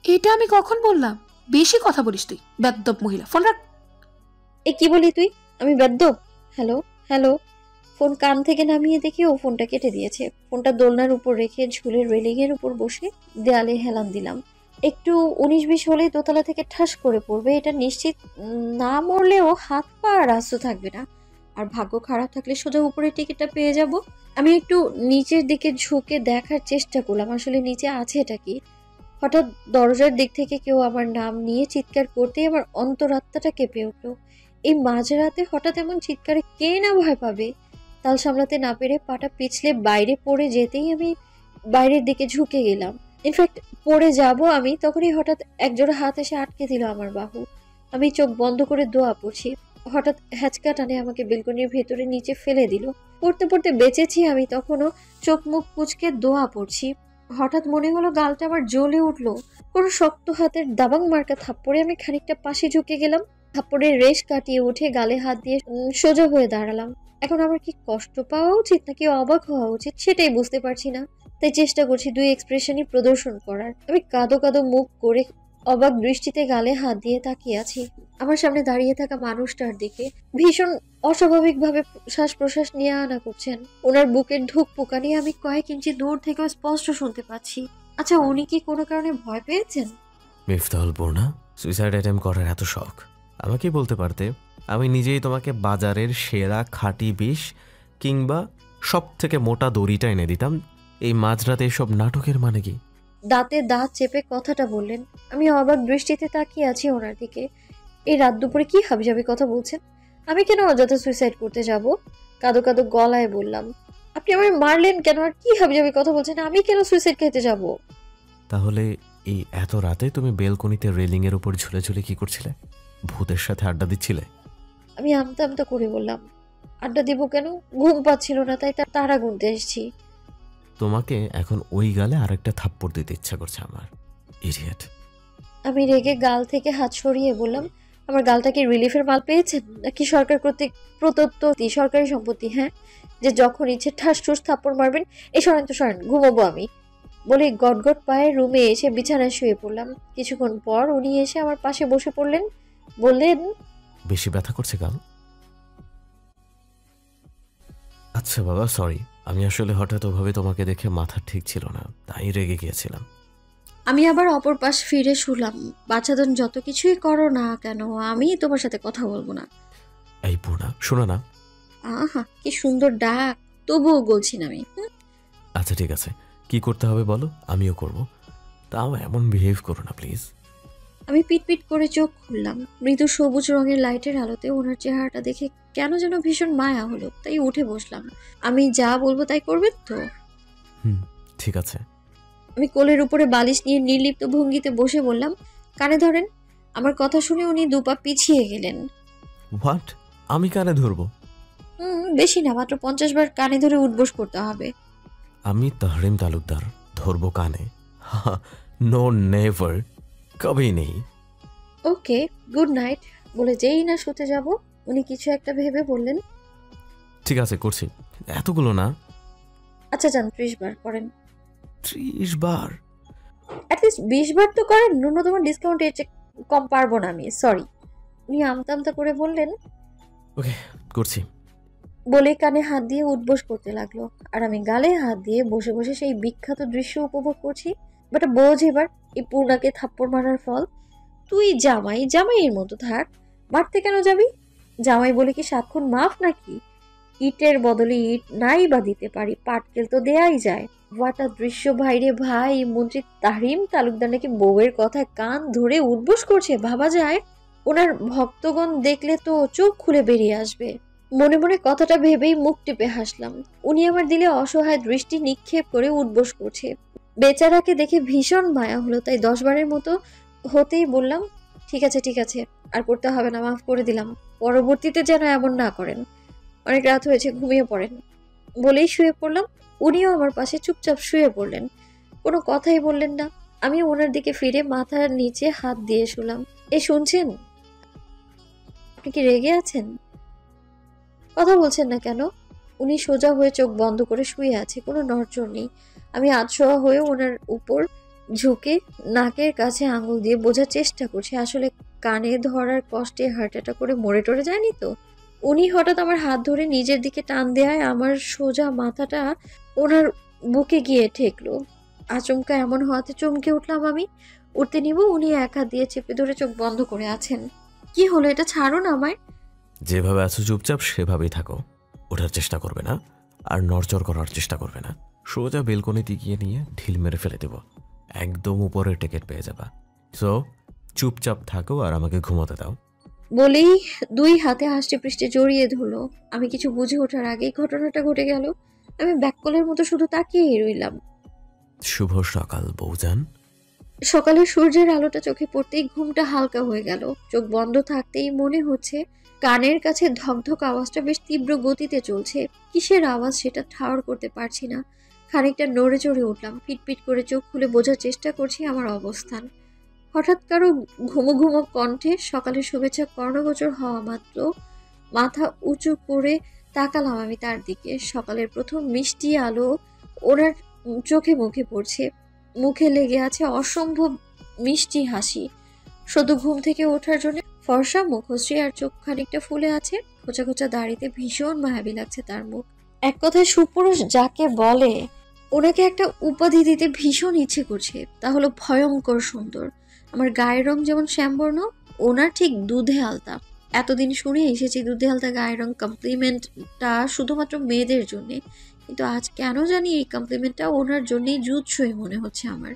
এটা আমি কখন বললাম? বেশি কথা বলিস তুই, বেদ্যপ মহিলা। ফোন রাখ। এ কি বলি তুই? আমি বেদ্যপ। Hello hello. ফোন কান থেকে নামিয়ে দেখি ও ফোনটা কেটে দিয়েছে। ফোনটা দোলনার উপর রেখে ঝুলের রেলিংয়ের উপর বসে দেয়ালে হেলান দিলাম। একটু 19-20 হলেই দোতলা থেকে ঠাস করে পড়বে, এটা নিশ্চিত। না মরলেও হাত পা আর আস্ত থাকবে না। আর ভাগ্য খারাপ থাকলে সোজা উপরে টিকিটটা পেয়ে যাব। আমি একটু নিচের দিকে ঝুঁকে দেখার চেষ্টা করলাম আসলে নিচে আছে এটা কি। হঠাৎ দরজার দিক থেকে কেউ আমার নাম নিয়ে চিৎকার করতেই আমার অন্তরাত্মাটা কেঁপে উঠলো। এই মাঝরাতে হঠাৎ এমন চিৎকারে কে না ভয় পাবে। তাল সামলাতে না পেরে পাটা পিছলে বাইরে পড়ে যেতেই আমি বাইরের দিকে ঝুঁকে গেলাম। ইনফ্যাক্ট পড়ে যাব আমি, তখনই হঠাৎ একজোড়া হাত এসে আটকে দিল আমার বাহু। আমি চোখ বন্ধ করে দোয়া পড়ছি। হঠাৎ হ্যাচকা টানে আমাকে বেলকনির ভেতরে নিচে ফেলে দিল। পড়তে পড়তে বেঁচেছি আমি, তখনও চোখ মুখ কুচকে দোয়া পড়ছি। হঠাৎ মনে হলো গালটা আমার জ্বলে উঠলো। কোনো শক্ত হাতের দাবাং মার্কা থাপ্পড়ে আমি খানিকটা পাশে ঝুঁকে গেলাম। থাপ্পড়ের রেশ কাটিয়ে উঠে গালে হাত দিয়ে সোজা হয়ে দাঁড়ালাম। এখন আমার কি কষ্ট পাওয়া উচিত নাকি অবাক হওয়া উচিত সেটাই বুঝতে পারছি না। তাই চেষ্টা করছি দুই এক্সপ্রেশনই প্রদর্শন করার। আমি কাঁদো কাঁদো মুখ করে অবাক দৃষ্টিতে গালে হাত দিয়ে তাকিয়ে আছি আমার সামনে দাঁড়িয়ে থাকা মানুষটার দিকে। ভীষণ অস্বাভাবিকভাবে শ্বাস প্রশ্বাস নিয়ে আনা করছেন। ওনার বুকের ঢুক পোকানি আমি কয়েক ইঞ্চি দূর থেকেও স্পষ্ট শুনতে পাচ্ছি। আচ্ছা, উনি কি কোনো কারণে ভয় পেয়েছেন? মিফতাহুল পূর্ণা, সুইসাইড অ্যাটেম্প করার এত শখ আমাকেই বলতে পারতে। আমি নিজেই তোমাকে বাজারের সেরা খাঁটি বিষ কিংবা সব থেকে মোটা দড়িটা এনে দিতাম। এই মাঝরাতে এসব নাটকের মানে কি? দাঁতে দাঁত চেপে কথাটা বললেন। আমি অবাক দৃষ্টিতে তাকিয়ে আছি ওনার দিকে। এই রাত দুপুরে কি হাবিজাবি কথা বলছেন? আমি কেন অযথা সুইসাইড করতে যাব? কাঁদো কাঁদো গলায় বললাম। আপনি আমায় মারলেন কেন আর কি হাবিজাবি কথা বলছেন? আমি কেন সুইসাইড খেতে যাব? তাহলে এই এত রাতে তুমি বেলকনিতে রেলিং এর উপর ঝুলে ঝুলে কি করছিলে? ভূতের সাথে আড্ডা দিচ্ছিলে? আমি আমতা আমতা করে বললাম, আড্ডা দিব কেন? ঘুম পাচ্ছিল না তাই তারা গুনতে এসেছি। তোমাকে এখন ওই গালে আরেকটা থাপ্পড় দিতে ইচ্ছা করছে আমার, ইডিয়েট। আমি রেগে গাল থেকে হাত সরিয়ে বললাম, আমার গালটা কি রিলিফের মাল পেয়েছেন নাকি সরকার কর্তৃক প্রদত্ত সরকারি সম্পত্তি? হ্যাঁ, যে যখন ইচ্ছে ঠাস ঠুস থাপ্পড় মারবেন। এই সরেন তো সরেন, ঘুমাবো আমি। বলে গটগট পায়ে রুমে এসে বিছানায় শুয়ে পড়লাম। কিছুক্ষণ পর উনি এসে আমার পাশে বসে পড়লেন। বললেন, বেশি ব্যথা করছে গাল? আচ্ছা বাবা, সরি। আমি আসলে হঠাৎ ওভাবে তোমাকে দেখে মাথা ঠিক ছিল না, তাই রেগে গিয়েছিলাম। আমি আবার অপর পাশ ফিরে শুলাম। বাচ্চাদের যত কিছুই করো না কেন, আমি তোমার সাথে কথা বলবো না। এই পূর্ণা, শোনো না। আহা, কি সুন্দর ডাক, তবুও বলছি না আমি। আচ্ছা ঠিক আছে, কি করতে হবে বলো, আমিও করব। তাও এমন বিহেভ করো না প্লিজ। আমি পিটপিট করে চোখ খুললাম। মৃদু সবুজ রঙের লাইটের আলোতে ওনার চেহারাটা দেখে কেন যেন ভীষণ মায়া হলো, তাই উঠে বসলাম। আমি যা বলবো তাই করবেন তো? ঠিক আছে। আমি কোলের উপরে বালিশ নিয়ে নির্লিপ্ত ভঙ্গিতে বসে বললাম, কানে ধরেন। আমার কথা শুনে উনি দুপা পিছিয়ে গেলেন। হোয়াট? আমি কানে ধরবো? বেশি না, মাত্র 50 বার কানে ধরে উঠবোস করতে হবে। আমি তাহরিম তালুকদার, ধরবো কানে? নো নেভার, কবেই নেই। ওকে, গুড নাইট বলে যেই না শুতে যাব, উনি কিছু একটা ভেবে বললেন, ঠিক আছে করছি। এতগুলো না। আচ্ছা যান, 30 বার করেন। 30 বার? অ্যাটলিস্ট 20 বার তো করেন, ন্যূনতম ডিসকাউন্ট এর চেয়ে কম পারবো না আমি, সরি। উনি আমতা আমতা করে বললেন, ওকে করছি। বলে কানে হাত দিয়ে উঠবোস করতে লাগলো। আর আমি গালে হাত দিয়ে বসে বসে সেই বিখ্যাত দৃশ্য উপভোগ করছি। বাট বোঝ এবার এই পূর্ণাকে থাপ্পড় মারার ফল। তুই জামাইয়ের মতো থাক, মারতে কেন যাবি? জামাই বলে কি 7 খুন মাফ নাকি? ইটের বদলে ইট নাই বা দিতে পারি, পাটকেল তো দেয়াই যায়। ওয়াটা দৃশ্য ভাইরে ভাই, মন্ত্রী তাহরিম তালুকদার নাকি বউয়ের কথায় কান ধরে উঠবোস করছে, ভাবা যায়। ওনার ভক্তগণ দেখলে তো চোখ খুলে বেরিয়ে আসবে। মনে মনে কথাটা ভেবেই মুখ টিপে হাসলাম। উনি আমার দিলে অসহায় দৃষ্টি নিক্ষেপ করে উঠবোস করছে। বেচারাকে দেখে ভীষণ মায়া হলো, তাই 10 বারের মতো হতেই বললাম, ঠিক আছে, আর করতে হবে না, মাফ করে দিলাম। পরবর্তীতে যেন এমন না করেন। অনেক রাত হয়েছে, ঘুমিয়ে পড়েন। বলেই শুয়ে পড়লাম। উনিও আমার পাশে চুপচাপ শুয়ে পড়লেন, কোনো কথাই বললেন না। আমি ওনার দিকে ফিরে মাথার নিচে হাত দিয়ে শুলাম। শুনছেন? আপনি কি রেগে আছেন? কথা বলছেন না কেন? উনি সোজা হয়ে চোখ বন্ধ করে শুয়ে আছে, কোনো নড়চড় নেই। আমি আধশোয়া হয়ে ওনার উপর ঝুঁকে নাকের কাছে আঙুল দিয়ে বোঝার চেষ্টা করছি আসলে কানে ধরার কষ্টে হার্ট অ্যাটাক করে মরে টরে যায়নি তো। উনি হঠাৎ আমার হাত ধরে নিজের দিকে টান দেয়, আমার সোজা মাথাটা ওনার বুকে গিয়ে ঠেকলো। আচমকা এমন হওয়াতে চমকে উঠলাম আমি। উঠতে নিব, উনি এক হাত দিয়ে চেপে ধরে চোখ বন্ধ করে আছেন। কি হলো, এটা ছাড়ুন আমায়। যেভাবে আছো চুপচাপ সেভাবেই থাকো। ওঠার চেষ্টা করবে না, আর নড়চড় করার চেষ্টা করবে না। সোজা বেলকনিতে গিয়ে নিয়ে ঢিল মেরে ফেলে দেব, একদম উপরের টিকিট পেয়ে যাবা। সো চুপচাপ থাকো আর আমাকে ঘুমোতে দাও। বলেই দুই হাতে আষ্টে পৃষ্ঠে জড়িয়ে ধরলো। আমি কিছু বুঝে ওঠার আগেই ঘটনাটা ঘটে গেল। আমি ব্যাককলের মতো শুধু তাকিয়েই রইলাম। শুভ সকাল বউজান। সকালে সূর্যের আলোটা চোখে পড়তেই ঘুমটা হালকা হয়ে গেল। চোখ বন্ধ থাকতেই মনে হচ্ছে কানের কাছে ধকধক আওয়াজটা বেশ তীব্র গতিতে চলছে। কিসের আওয়াজ সেটা ঠাহর করতে পারছি না। খানিকটা নড়ে চড়ে উঠলাম, পিটপিট করে চোখ খুলে বোঝার চেষ্টা করছি আমার অবস্থান। হঠাৎ কারো ঘুমো ঘুমো কণ্ঠে সকালের শুভেচ্ছা কর্ণগোচর হওয়া মাত্র মাথা উঁচু করে তাকালাম আমি তার দিকে। সকালের প্রথম মিষ্টি আলো ওনার চোখে মুখে পড়ছে, মুখে লেগে আছে অসম্ভব মিষ্টি হাসি। সদ্য ঘুম থেকে ওঠার জন্য ফর্সা মুখশ্রী আর চোখ খানিকটা ফুলে আছে। খোঁচা খোঁচা দাড়িতে ভীষণ মায়াবী লাগছে তার মুখ। এক কথায় সুপুরুষ যাকে বলে, ওনাকে একটা উপাধি দিতে ভীষণ ইচ্ছে করছে, তা হলো ভয়ঙ্কর সুন্দর। আমার গায়ের রং যেমন শ্যামবর্ণ, ওনার ঠিক দুধে আলতা। এতদিন শুনে এসেছি দুধে আলতা গায়ের রং কমপ্লিমেন্টটা শুধুমাত্র মেয়েদের জন্যে, কিন্তু আজ কেন জানি এই কমপ্লিমেন্টটা ওনার জন্যই জুৎসই মনে হচ্ছে আমার।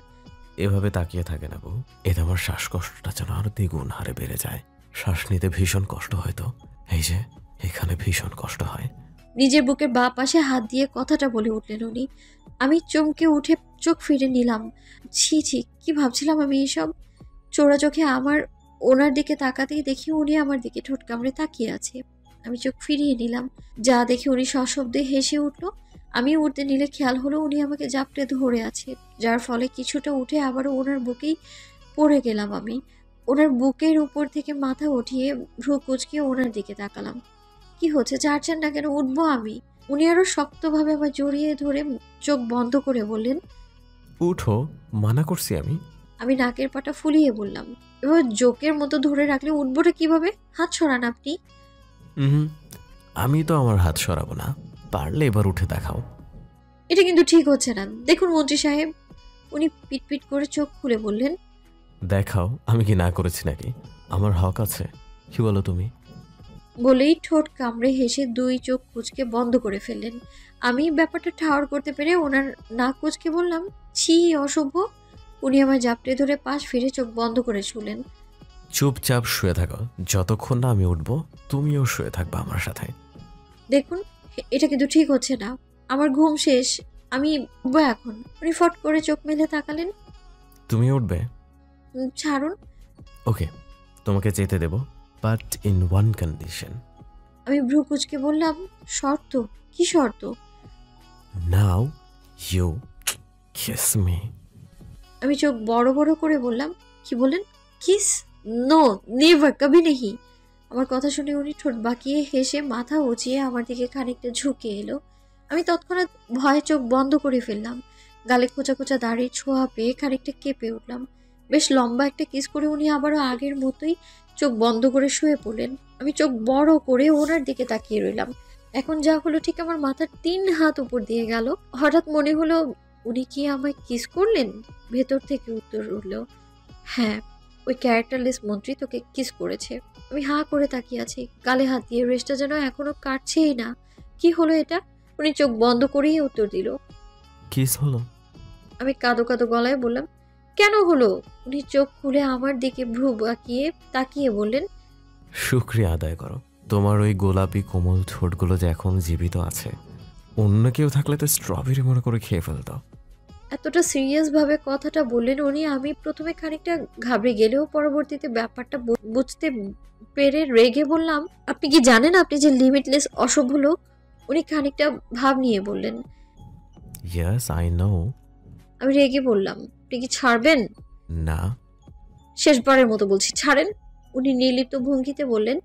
এভাবে তাকিয়ে থাকে না বউ, এতে আমার শ্বাসকষ্টটা যেন আরো দ্বিগুণ হারে বেড়ে যায়। শ্বাস নিতে ভীষণ কষ্ট হয়, তো এই যে এখানে ভীষণ কষ্ট হয়। নিজের বুকের বাঁ পাশে হাত দিয়ে কথাটা বলে উঠলেন উনি। আমি চমকে উঠে চোখ ফিরে নিলাম। ছি ছি, কি ভাবছিলাম আমি এসব? চোরা চোখে আমার ওনার দিকে তাকাতেই দেখি উনি আমার দিকে ঠোঁট কামড়ে তাকিয়ে আছে। আমি চোখ ফিরিয়ে নিলাম, যা দেখি উনি সশব্দে হেসে উঠল। আমি উঠতে নিলে খেয়াল হলো উনি আমাকে জাপটে ধরে আছে, যার ফলে কিছুটা উঠে আবারও ওনার বুকেই পড়ে গেলাম আমি। ওনার বুকের উপর থেকে মাথা উঠিয়ে ভ্রু কুঁচকে ওনার দিকে তাকালাম। কি হচ্ছে, ছাড়ছেন না কেন? উঠবো আমি। উনি আরো শক্তভাবে আমার জড়িয়ে ধরে চোখ বন্ধ করে বললেন, উঠো, মানা করছি আমি। আমি নাকের পাটা ফুলিয়ে বললাম, এবার জোকের মতো ধরে রাখলে উঠবোটা কিভাবে? হাত সরান আপনি। আমি তো আমার হাত সরাবো না, পারলে এবার উঠে দেখাও। এটা কিন্তু ঠিক হচ্ছে না, দেখুন মন্ত্রী সাহেব। উনি পিটপিট করে চোখ খুলে বললেন, দেখাও, আমি কি না করেছি নাকি? আমার হক আছে, কি বলো তুমি? বলেই ঠোঁট কামড়ে হেসে দুই চোখ কুঁচকে বন্ধ করে ফেললেন। আমি ব্যাপারটা ঠাওর করতে পেরে ওনার নাক কুঁচকে বললাম, ছি অসভ্য। উনি আমার জাপটে ধরে পাশ ফিরে চোখ বন্ধ করে শুলেন। চুপচাপ শুয়ে থাকো, যতক্ষণ না আমি উঠবো তুমিও শুয়ে থাকবা আমার সাথে। দেখুন, এটা কিন্তু ঠিক হচ্ছে না। আমার ঘুম শেষ, আমি উঠবো এখন। উনি ফট করে চোখ মেলে তাকালেন। তুমি উঠবে? ছাড়ুন। ওকে, তোমাকে যেতে দেব, বাট ইন ওয়ান কন্ডিশন। আমি ভ্রু কুঁচকে বললাম, শর্ত? কি শর্ত? Now you kiss me. আমি চোখ বড় বড় করে বললাম, কি বলেন? কিস? নো, নেভার, কবি নেহি। আমার কথা শুনে উনি ঠোঁট বাঁকিয়ে হেসে মাথা উঁচিয়ে আমার দিকে খানিকটা ঝুঁকে এলো। আমি তৎক্ষণাৎ ভয়ে চোখ বন্ধ করে ফেললাম। গালে খোঁচা খোঁচা দাড়ির ছোঁয়া পেয়ে খানিকটা কেঁপে উঠলাম। বেশ লম্বা একটা কিস করে উনি আবারও আগের মতোই চোখ বন্ধ করে শুয়ে পড়লেন। আমি চোখ বড় করে ওনার দিকে তাকিয়ে রইলাম। এখন যা হলো ঠিক আমার মাথার 3 হাত উপর দিয়ে গেল। হঠাৎ মনে হলো, উনি কি আমায় কিস করলেন? ভেতর থেকে উত্তর উঠল, হ্যাঁ, ওই ক্যারেক্টারলেস মন্ত্রী তোকে কিস করেছে। আমি হাঁ করে তাকিয়ে আছি, গালে হাত দিয়ে, রেস্টটা যেন এখনো কাটছেই না। কি হলো এটা? উনি চোখ বন্ধ করেই উত্তর দিল, কিস হলো। আমি কাঁদো কাঁদো গলায় বললাম, কেন হলো? উনি চোখ খুলে আমার দিকে ভ্রু বাঁকিয়ে তাকিয়ে বললেন, শুকরিয়া আদায় করো, তোমার ওই গোলাপি কোমল ঠোঁটগুলো যে এখন জীবিত আছে। অন্য কেউ থাকলে তো স্ট্রবেরি মনে করে খেয়ে ফেলতো। এতটা সিরিয়াস ভাবে কথাটা বললেন উনি। আমি প্রথমে খানিকটা ঘাবড়ে গেলেও পরবর্তীতে ব্যাপারটা বুঝতে পেরে রেগে বললাম, আপনি কি জানেন আপনি যে লিমিটলেস অসভ্য লোক? উনি খানিকটা ভাব নিয়ে বললেন, ইয়েস আই নো। আমি রেগে বললাম, আপনি কি ছাড়বেন? না। শেষবারের মতো বলছি, ছাড়েন। উনি নির্লিপ্ত ভঙ্গিতে বললেন,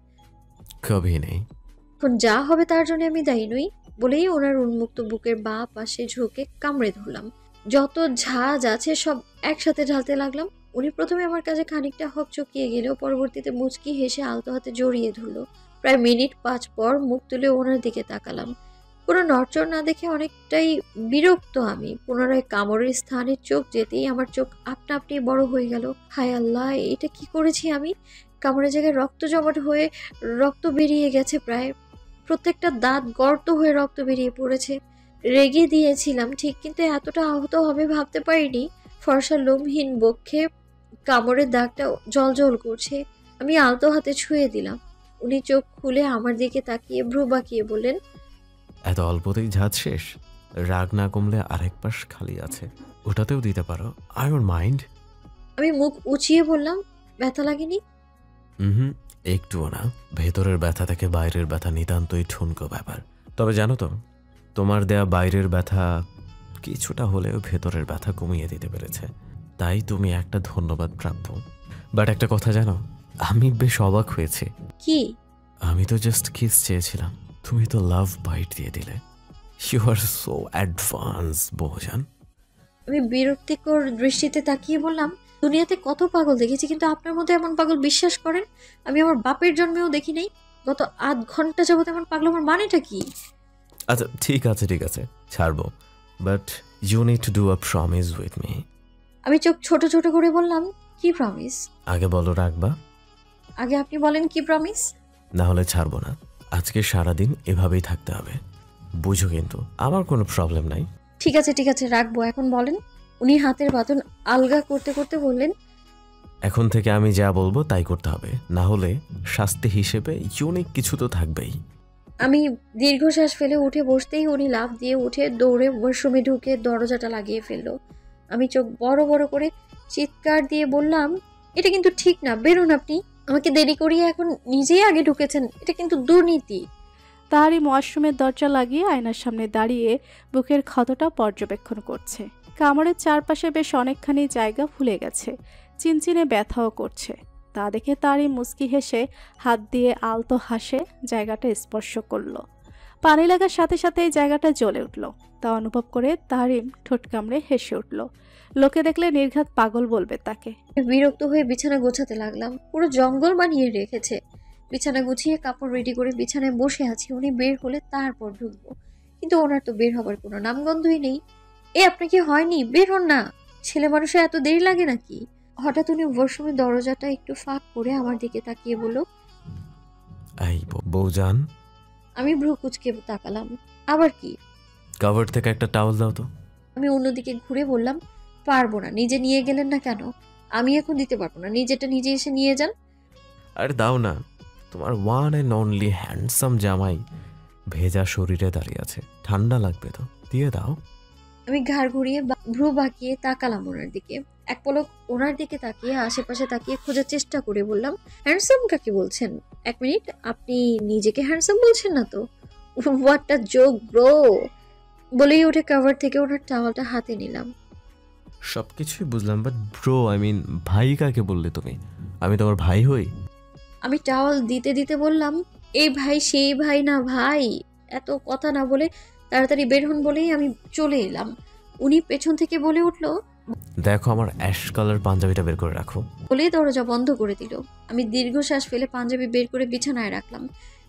কবি নেই। এখন যা হবে তার জন্য আমি দায়ী নই। বলেই ওনার উন্মুক্ত বুকের বাঁ পাশে ঝুঁকে কামড়ে ধরলাম। যত ঝাঁজ আছে সব একসাথে ঢালতে লাগলাম। উনি প্রথমে আমার কাছে খানিকটা হকচকিয়ে গেলেও পরবর্তীতে মুচকি হেসে আলতো হাতে জড়িয়ে ধরল। প্রায় মিনিট 5 পর মুখ তুলে ওনার দিকে তাকালাম। কোনো নড়চড় না দেখে অনেকটাই বিরক্ত আমি। পুনরায় কামড়ের স্থানে চোখ যেতেই আমার চোখ আপনা আপনি বড় হয়ে গেল। হায় আল্লাহ, এটা কি করেছি আমি? কামড়ের জায়গায় রক্ত জমাট হয়ে রক্ত বেরিয়ে গেছে, প্রায় প্রত্যেকটা দাঁত গর্ত হয়ে রক্ত বেরিয়ে পড়েছে। রেগে দিয়েছিলাম ঠিক, কিন্তু এতটা আহত হবে ভাবতে পারিনি। ফর্সা লোমহীন বক্ষে কামড়ের দাগটা জল করছে। আমি আলতো হাতে ছুঁয়ে দিলাম। উনি চোখ খুলে আমার দিকে তাকিয়ে ভ্রু বাঁকিয়ে বললেন, এত অল্পতেই ঝাঁজ শেষ? রাগ না কমলে আরেক পাশ খালি আছে, ওটাতেও দিতে পারো। I don't mind. আমি মুখ উঁচিয়ে বললাম, ব্যথা লাগেনি? হুম, একটুও না। ভেতরের ব্যথা থেকে বাইরের ব্যথা নিতান্তই ঠুনকো ব্যাপার। তবে জানো তো, তোমার দেয়া বাইরের ব্যথা কিছুটা হলেও ভেতরের ব্যথা কমিয়ে দিতে পেরেছে। তাই তুমি একটা ধন্যবাদ প্রাপ্য। বাট একটা কথা জানো, আমি বেশ অবাক হয়েছি। কি? আমি তো জাস্ট কিস চেয়েছিলাম, তুমি তো লাভ বাইট দিয়ে দিলে। ইউ আর সো অ্যাডভান্স বহুজান। আমি বিরক্তিকর দৃষ্টিতে তাকিয়ে বললাম, দুনিয়াতে কত পাগল দেখেছি, কিন্তু আপনার মধ্যে এমন পাগল বিশ্বাস করেন আমি আমার বাপের জন্মেও দেখি নাই। গত আধ ঘন্টা যাবত এমন পাগল, আমার মানেটা কি? আচ্ছা ঠিক আছে, ছাড়বো। But you need to do a promise with me. আমি চোখ ছোট ছোট করে বললাম, কি প্রমিস? আগে বলো রাখবা। আগে আপনি বলেন কি প্রমিস। না হলে ছাড়বো না। আজকে সারাদিন এভাবেই থাকতে হবে, বুঝো? কিন্তু আমার কোনো প্রবলেম নাই। ঠিক আছে রাখবো, এখন বলেন। উনি হাতের বাঁধন আলগা করতে করতে বললেন, এখন থেকে আমি যা বলবো তাই করতে হবে, না হলে শাস্তি হিসেবে ইউনিক কিছু তো থাকবেই। আমি দীর্ঘশ্বাস ফেলে উঠে বসতেই উনি লাফ দিয়ে উঠে দৌড়ে ওয়াশরুমে ঢুকে দরজাটা লাগিয়ে ফেললো। আমি চোখ বড় বড় করে চিৎকার দিয়ে বললাম, এটা কিন্তু ঠিক না, বেরোন আপনি। আমাকে দেরি করিয়ে এখন নিজেই আগে ঢুকেছেন, এটা কিন্তু দুর্নীতি। তাহারিম ওয়াশরুমের দরজা লাগিয়ে আয়নার সামনে দাঁড়িয়ে বুকের ক্ষতটা পর্যবেক্ষণ করছে। কামড়ের চারপাশে বেশ অনেকখানি জায়গা ফুলে গেছে, চিনচিনে ব্যথাও করছে। তা দেখে তাহারিম মুচকি হেসে হাত দিয়ে আলতো হাসে জায়গাটা স্পর্শ করলো। পানি লাগার সাথে সাথেই জায়গাটা জ্বলে উঠল। তা অনুভব করে তাহারিম ঠোঁট কামড়ে হেসে উঠল। লোকে দেখলে নির্ঘাত পাগল বলবে তাকে। বিরক্ত হয়ে বিছানা গোছাতে লাগলাম। পুরো জঙ্গল বানিয়ে রেখেছে। বিছানা গুছিয়ে কাপড় রেডি করে বিছানায় বসে আছি। উনি বের হলে তারপর ঢুকবো, কিন্তু ওনার তো বের হবার কোনো নামগন্ধই নেই। আপনার কি হয়নি? বের হন না, ছেলে মানুষের এত দেরি লাগে নাকি? হঠাৎ উনি ওয়াশরুমের দরজাটা একটু ফাঁক করে আমার দিকে তাকিয়ে বলল, এই বউজান। আমি ভ্রু কুঁচকে তাকালাম। আবার কি? কভার থেকে একটা টাওয়াল দাও তো। আমি অন্যদিকে ঘুরে বললাম, পারবো না। নিজে নিয়ে গেলেন না কেন? আমি এখন দিতে পারবো না, নিজেটা নিজে এসে নিয়ে যান। আরে দাও না, তোমার ওয়ান অ্যান্ড অনলি হ্যান্ডসাম জামাই ভেজা শরীরে দাঁড়িয়ে আছে, ঠান্ডা লাগবে তো, দিয়ে দাও। আমি ঘাড় ঘুরিয়ে ভ্রু বাঁকিয়ে তাকালাম ওনার দিকে। এক পলক ওনার দিকে তাকিয়ে আশেপাশে তাকিয়ে খোঁজার চেষ্টা করে বললাম, হ্যান্ডসাম কাকে বলছেন? এক মিনিট, আপনি নিজেকে হ্যান্ডসাম বলছেন না তো? What a joke bro. বলেই উঠে কভার থেকে ওনার টাওয়ালটা হাতে নিলাম। সবকিছুই বুঝলাম, বাট ব্রো আই মিন ভাই কাকে বললে তুমি? আমি তোমার ভাই হই? আমি টাওয়াল দিতে দিতে বললাম, এই ভাই সেই ভাই না ভাই। এত কথা না বলে তাড়াতাড়ি বের হন বলেই আমি চলে এলাম। উনি পেছন থেকে বলে উঠল, দেখো আমার অ্যাশ কালার পাঞ্জাবিটা বের করে রাখো। বলেই দরজা বন্ধ করে দিল। আমি দীর্ঘশ্বাস ফেলে পাঞ্জাবি বের করে বিছানায় রাখলাম।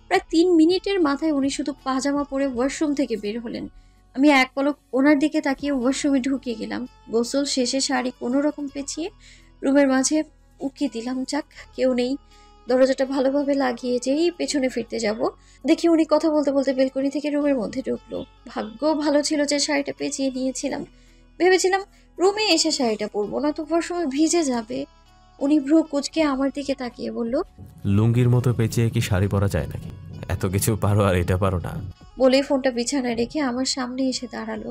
প্রায় 3 মিনিটের মাথায় উনি শুধু পাজামা পরে ওয়াশরুম থেকে বের হলেন। আমি এক পলক ওনার দিকে তাকিয়ে ওয়াশরুমে ঢুকে গেলাম। গোসল শেষে শাড়ি কোনো রকম পেঁচিয়ে রুমের মাঝে উকি দিলাম, যাক কেউ নেই। দরজাটা ভালোভাবে লাগিয়ে যেই পেছনে ফিরতে যাব, দেখি উনি কথা বলতে বলতে বেলকনি থেকে রুমের মধ্যে ঢুকলো। ভাগ্য ভালো ছিল যে শাড়িটা পেঁচিয়ে নিয়েছিলাম। ভেবেছিলাম রুমে এসে শাড়িটা পরবো, না তো ওয়াশরুমে ভিজে যাবে। উনি ভ্রু কুঁচকে আমার দিকে তাকিয়ে বলল, লুঙ্গির মতো পেঁচিয়ে কি শাড়ি পরা যায় নাকি? এত কিছু পারো আর এটা পারো না? বলেই ফোনটা বিছানায় রেখে আমার সামনে এসে দাঁড়ালো।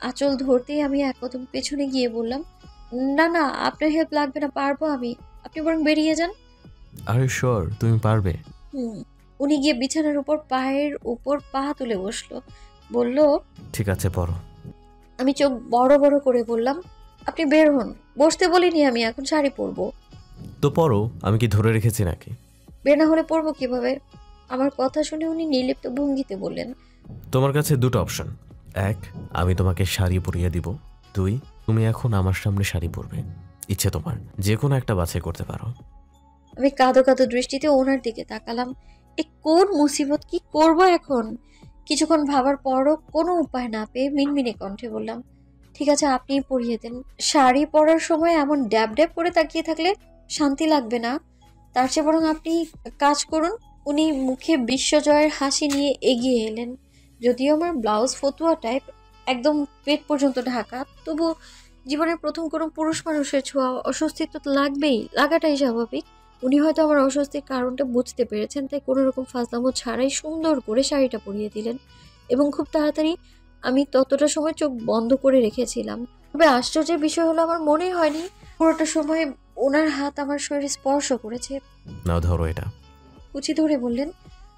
আঁচল ধরতেই আমি এক কদম পেছনে গিয়ে বললাম, না না, আপনার হেল্প লাগবে না, পারবো আমি, আপনি বরং বেরিয়ে যান। আরে শিওর তুমি পারবে? উনি গিয়ে বিছানার উপর পায়ের উপর পা তুলে বসলো। বলল, ঠিক আছে পরো। আমি চোখ বড় বড় করে বললাম, আপনি বের হন। বসতে বলিনি আমি, এখন শাড়ি পরবো। তো পরো, আমি কি ধরে রেখেছি নাকি? বের না হলে পরবো কিভাবে? আমার কথা শুনে উনি নির্লিপ্ত ভঙ্গিতে বললেন, তোমার কাছে দুটো অপশন। 1, আমি তোমাকে শাড়ি পরিয়ে দিব। 2, তুমি এখন আমার সামনে শাড়ি পরবে। ইচ্ছে তোমার, যে কোনো একটা বাছাই করতে পারো। আমি কাঁদো কাঁদো দৃষ্টিতে ওনার দিকে তাকালাম। এ কোন মুসিবত, কি করব এখন? কিছুক্ষণ ভাবার পরও কোনো উপায় না পেয়ে মিনমিনে কণ্ঠে বললাম, ঠিক আছে আপনিই পরিয়ে দেন। শাড়ি পরার সময় এমন ড্যাব ড্যাব করে তাকিয়ে থাকলে শান্তি লাগবে না। তার চেয়ে বরং আপনি কাজ করুন। উনি মুখে বিশ্বজয়ের হাসি নিয়ে এগিয়ে এলেন। যদিও আমার ব্লাউজ ফতুয়া টাইপ, একদম পেট পর্যন্ত ঢাকা, তবু জীবনের প্রথম কোনো পুরুষ মানুষের ছোঁয়া অস্বস্তিত্ব তো লাগবেই, লাগাটাই স্বাভাবিক। উনি হয়তো আমার অস্বস্তির কারণটা বুঝতে পেরেছেন, তাই কোনো রকম ফাজলামো ছাড়াই সুন্দর করে শাড়িটা পরিয়ে দিলেন এবং খুব তাড়াতাড়ি। আমি ততটা সময় চোখ বন্ধ করে রেখেছিলাম। তবে আশ্চর্যের বিষয় হলো আমার মনে হয়নি পুরোটা সময় ওনার হাত আমার শরীরে স্পর্শ করেছে। নাও ধরো এটা। কুচি ধরে বললেন।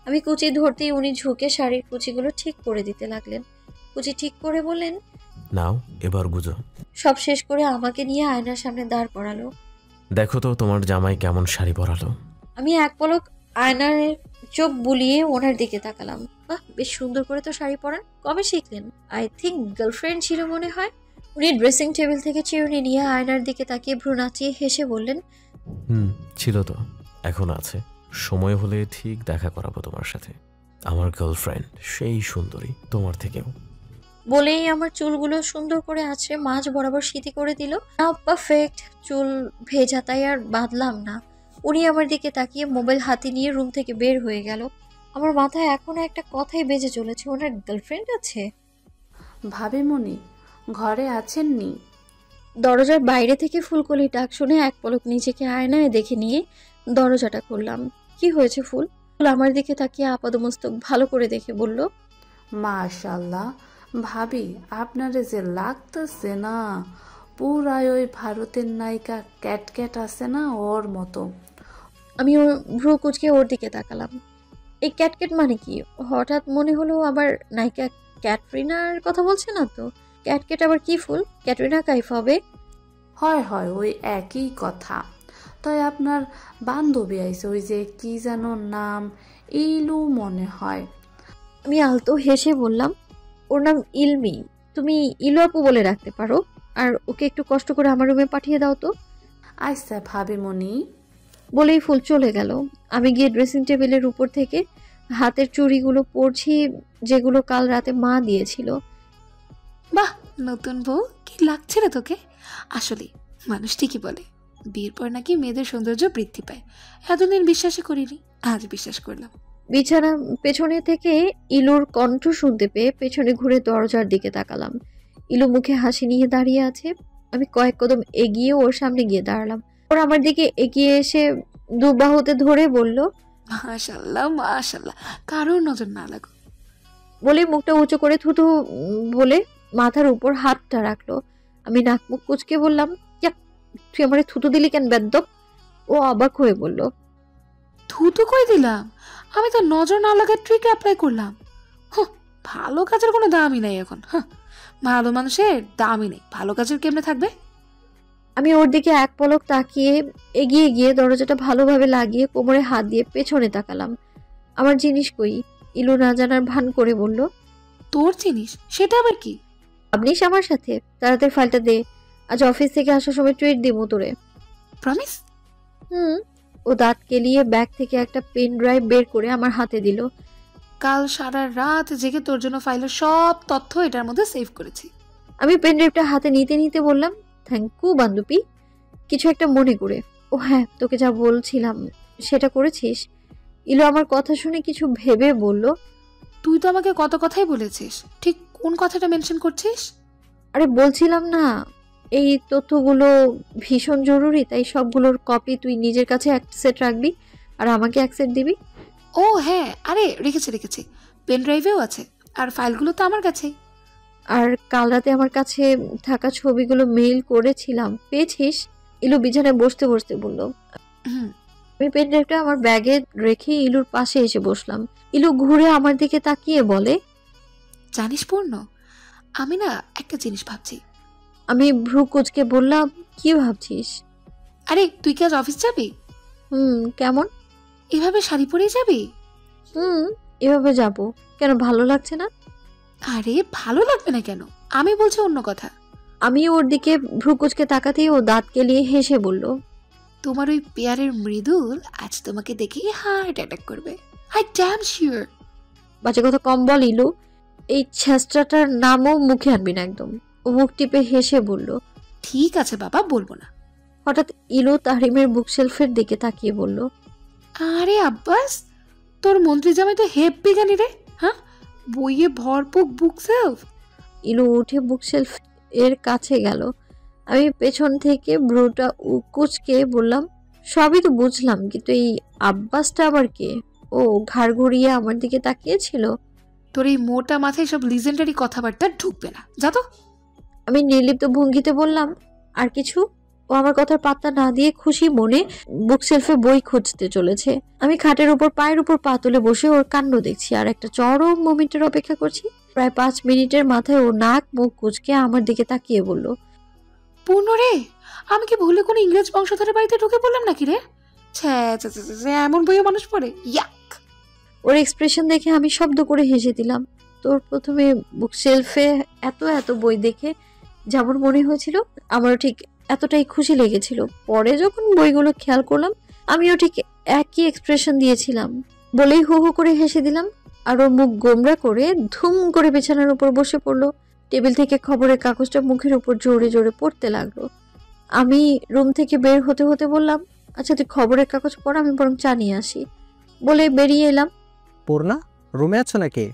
আমি কুচি ধরতেই উনি ঝুঁকে শাড়ির কুচিগুলো ঠিক করে দিতে লাগলেন। কুচি ঠিক করে বললেন, নাও এবার গুজো। সব শেষ করে আমাকে নিয়ে আয়নার সামনে দাঁড় করালো। দেখো তো তোমার জামাই কেমন শাড়ি পরালো। আমি এক পলক আয়নার চোখ বুলিয়ে ওনার দিকে তাকালাম। বাহ, বেশ সুন্দর করে তো শাড়ি পরান। কবে শিখলেন? আই থিঙ্ক গার্লফ্রেন্ড ছিল মনে হয়। উনি ড্রেসিং টেবিল থেকে চিরুনি নিয়ে আয়নার দিকে তাকিয়ে ভ্রু নাচিয়ে হেসে বললেন, ছিল তো, এখন আছে। সময় হলে ঠিক দেখা করাবো তোমার সাথে। আমার গার্লফ্রেন্ড সেই সুন্দরী, তোমার থেকেও। বলেই আমার চুলগুলো সুন্দর করে আছড়ে মাঝ বরাবর সিঁথি করে দিল। পারফেক্ট চুল ভেজা, তাই আর বাঁধলাম না। উনি আমার দিকে তাকিয়ে মোবাইল হাতে নিয়ে রুম থেকে বের হয়ে গেল। আমার মাথায় এখনো একটা কথাই বেজে চলেছে, ওনার গার্লফ্রেন্ড আছে। ভাবিমণি ঘরে আছেননি? দরজার বাইরে থেকে ফুলকলি ডাক শুনে এক পলক নিজেকে আয়নায় দেখে নিয়ে দরজাটা খুললাম। কি হয়েছে ফুল? ফুল আমার দিকে তাকিয়ে আপাদমস্তক ভালো করে দেখে বলল, মাশাল্লাহ ভাবি, আপনারে যে লাগতেছে না, পুরাই ওই ভারতের নায়িকা ক্যাট আছে না, ওর মতো। আমি ওর ভ্রু কুচকে ওর দিকে তাকালাম। এই ক্যাট মানে কি? হঠাৎ মনে হলো আবার নায়িকা ক্যাটরিনার কথা বলছে না তো। ক্যাট আবার কি ফুল? ক্যাটরিনা কাইফ হবে? হয় ওই একই কথা। তাই আপনার বান্ধবী আইছে, ওই যে কি যেন নাম, ইলু মনে হয়। আমি আলতো হেসে বললাম, ওর নাম ইলমি। তুমি ইলু আপু বলে রাখতে পারো, আর ওকে একটু কষ্ট করে আমার রুমে পাঠিয়ে দাও তো। আচ্ছা ভাবিমণি। বলেই ফুল চলে গেল। আমি গিয়ে ড্রেসিং টেবিলের উপর থেকে হাতের চুড়িগুলো পরছি, যেগুলো কাল রাতে মা দিয়েছিল। বাহ, নতুন বউ, কি লাগছে রে তোকে? আসলে মানুষ ঠিকই বলে, বিয়ের পর নাকি মেয়েদের সৌন্দর্য বৃদ্ধি পায়। এতদিন বিশ্বাসই করিনি, আজ বিশ্বাস করলাম। বিছানা পেছনে থেকে ইলুর কণ্ঠ শুনতে পেয়ে পেছনে ঘুরে দরজার দিকে তাকালাম। ইলু মুখে হাসি নিয়ে দাঁড়িয়ে আছে। আমি কয়েক কদম এগিয়ে ওর সামনে গিয়ে দাঁড়ালাম। ওর আমার দিকে এগিয়ে এসে দু বাহুতে ধরে বলল, মাশাল্লাহ মাশাল্লাহ, কারোর নজর না লাগো। বলে মুখটা উঁচু করে থুতু বলে মাথার উপর হাতটা রাখলো। আমি নাক মুখ কুচকে বললাম, তুই আমারে থুতু দিলি কেন বেদ্যপ? ও অবাক হয়ে বলল, থুতু কই দিলাম? আমি তো নজর না লাগার ট্রিক অ্যাপ্লাই করলাম। ভালো কাজের কোনো দামই নেই এখন। ভালো মানুষের দামই নেই, ভালো কাজের কেমনে থাকবে? আমি ওর দিকে এক পলক তাকিয়ে এগিয়ে গিয়ে দরজাটা ভালোভাবে লাগিয়ে কোমরে হাত দিয়ে পেছনে তাকালাম। আমার জিনিস কই? ইলু না জানার ভান করে বলল, তোর জিনিস? সেটা আবার কি? আপনিস আমার সাথে, তাড়াতাড়ি ফাইলটা দে। আজ অফিস থেকে আসার সময় ট্রিট দিব তোরে। প্রমিস? ও দাঁত কেলিয়ে ব্যাগ থেকে একটা পেন ড্রাইভ বের করে আমার হাতে দিল। কাল সারা রাত জেগে তোর জন্য ফাইলের সব তথ্য এটার মধ্যে সেভ করেছি। আমি পেন ড্রাইভটা হাতে নিতে নিতে বললাম, থ্যাংক ইউ বান্ধবী, কিছু একটা মনে করে। ও হ্যাঁ, তোকে যা বলছিলাম সেটা করেছিস? ইলু আমার কথা শুনে কিছু ভেবে বলল, তুই তো আমাকে কত কথাই বলেছিস, ঠিক কোন কথাটা মেনশন করছিস? আরে বলছিলাম না, এই তথ্যগুলো ভীষণ জরুরি, তাই সবগুলোর কপি তুই নিজের কাছে এক সেট রাখবি আর আমাকে এক সেট দিবি। ও হ্যাঁ, আরে রেখেছি, পেন ড্রাইভেও আছে, আর ফাইলগুলো তো আমার কাছেই। আর কাল রাতে আমার কাছে থাকা ছবিগুলো মেইল করেছিলাম, পেয়েছিস? ইলু বিছানায় বসতে বসতে বলল। আমি পেন ড্রাইভটা আমার ব্যাগে রেখে ইলুর পাশে এসে বসলাম। ইলু ঘুরে আমার দিকে তাকিয়ে বলে, জানিস পূর্ণ, আমি না একটা জিনিস ভাবছি। আমি ভ্রু কুচকে বললাম, কি ভাবছিস? আরে তুই কি আজ অফিস যাবি? কেমন? এভাবে শাড়ি পরেই যাবি? এভাবে যাব। কেন, ভালো লাগছে না? আরে ভালো লাগবে না কেন, আমি বলছি অন্য কথা। আমি ওর দিকে ভ্রু কুচকে তাকাতেই ও দাঁত কেলিয়ে হেসে বলল, তোমার ওই পেয়ারের মৃদুল আজ তোমাকে দেখে হার্ট অ্যাটাক করবে। I damn sure. বাজে কথা কম বল ইলু, এই ছেঁচড়াটার নামও মুখে আনবি না একদম। ও মুখ টিপে হেসে বলল। ঠিক আছে বাবা, বলবো না। হঠাৎ ইলু তাহরিমের বুক শেলফের দিকে তাকিয়ে বলল, আরে আব্বাস, তোর মন্ত্রী জামাই তো হেব্বি জ্ঞানী রে। হ্যাঁ, বইয়ে ভরপুর বুক সেলফ। ইলু উঠে বুক শেলফ এর কাছে গেল। আমি পেছন থেকে ভ্রুটা কুঁচকে বললাম, সবই তো বুঝলাম, কিন্তু এই আব্বাসটা আবার কে? ও ঘাড় ঘুরিয়ে আমার দিকে তাকিয়েছিল। তোর এই মোটা মাথায় সব লিজেন্ডারি কথাবার্তা ঢুকবে না, যা তো। আমি নির্লিপ্ত ভঙ্গিতে বললাম, আর কিছু? ও আমার কথার পাত্তা না দিয়ে খুশি মনে বুক শেলফে বই খুঁজতে চলেছে। আমি খাটের উপর পায়ের উপর পা তুলে বসে ওর কাণ্ড দেখছি আর একটা চরম মোমেন্টের অপেক্ষা করছি। প্রায় 5 মিনিটের মাথায় ও নাক মুখ কুঁচকে আমার দিকে তাকিয়ে বলল, পূর্ণ রে, আমি কি ভুলে কোনো ইংরেজ বংশধরের বাড়িতে ঢুকে পড়লাম নাকি রে? এমন বইও মানুষ পড়ে? ইয়াক! ওর এক্সপ্রেশন দেখে আমি শব্দ করে হেসে দিলাম। তোর প্রথমে বুক শেলফে এত এত বই দেখে যেমন মনে হয়েছিল, আমারও ঠিক এতটাই খুশি লেগেছিল। পরে যখন বইগুলো খেয়াল করলাম, আমিও ঠিক একই এক্সপ্রেশন দিয়েছিলাম। বলেই হু হু করে হেসে দিলাম আর ওর মুখ গোমরা করে ধুম করে বিছানার উপর বসে পড়লো। টেবিল থেকে খবরের কাগজটা মুখের উপর জোরে জোরে পড়তে লাগলো। আমি রুম থেকে বের হতে হতে বললাম, আচ্ছা তুই খবরের কাগজ পড়, আমি বরং চা নিয়ে আসি। বলে বেরিয়ে এলাম। পূর্ণা, রুমে আছো নাকি?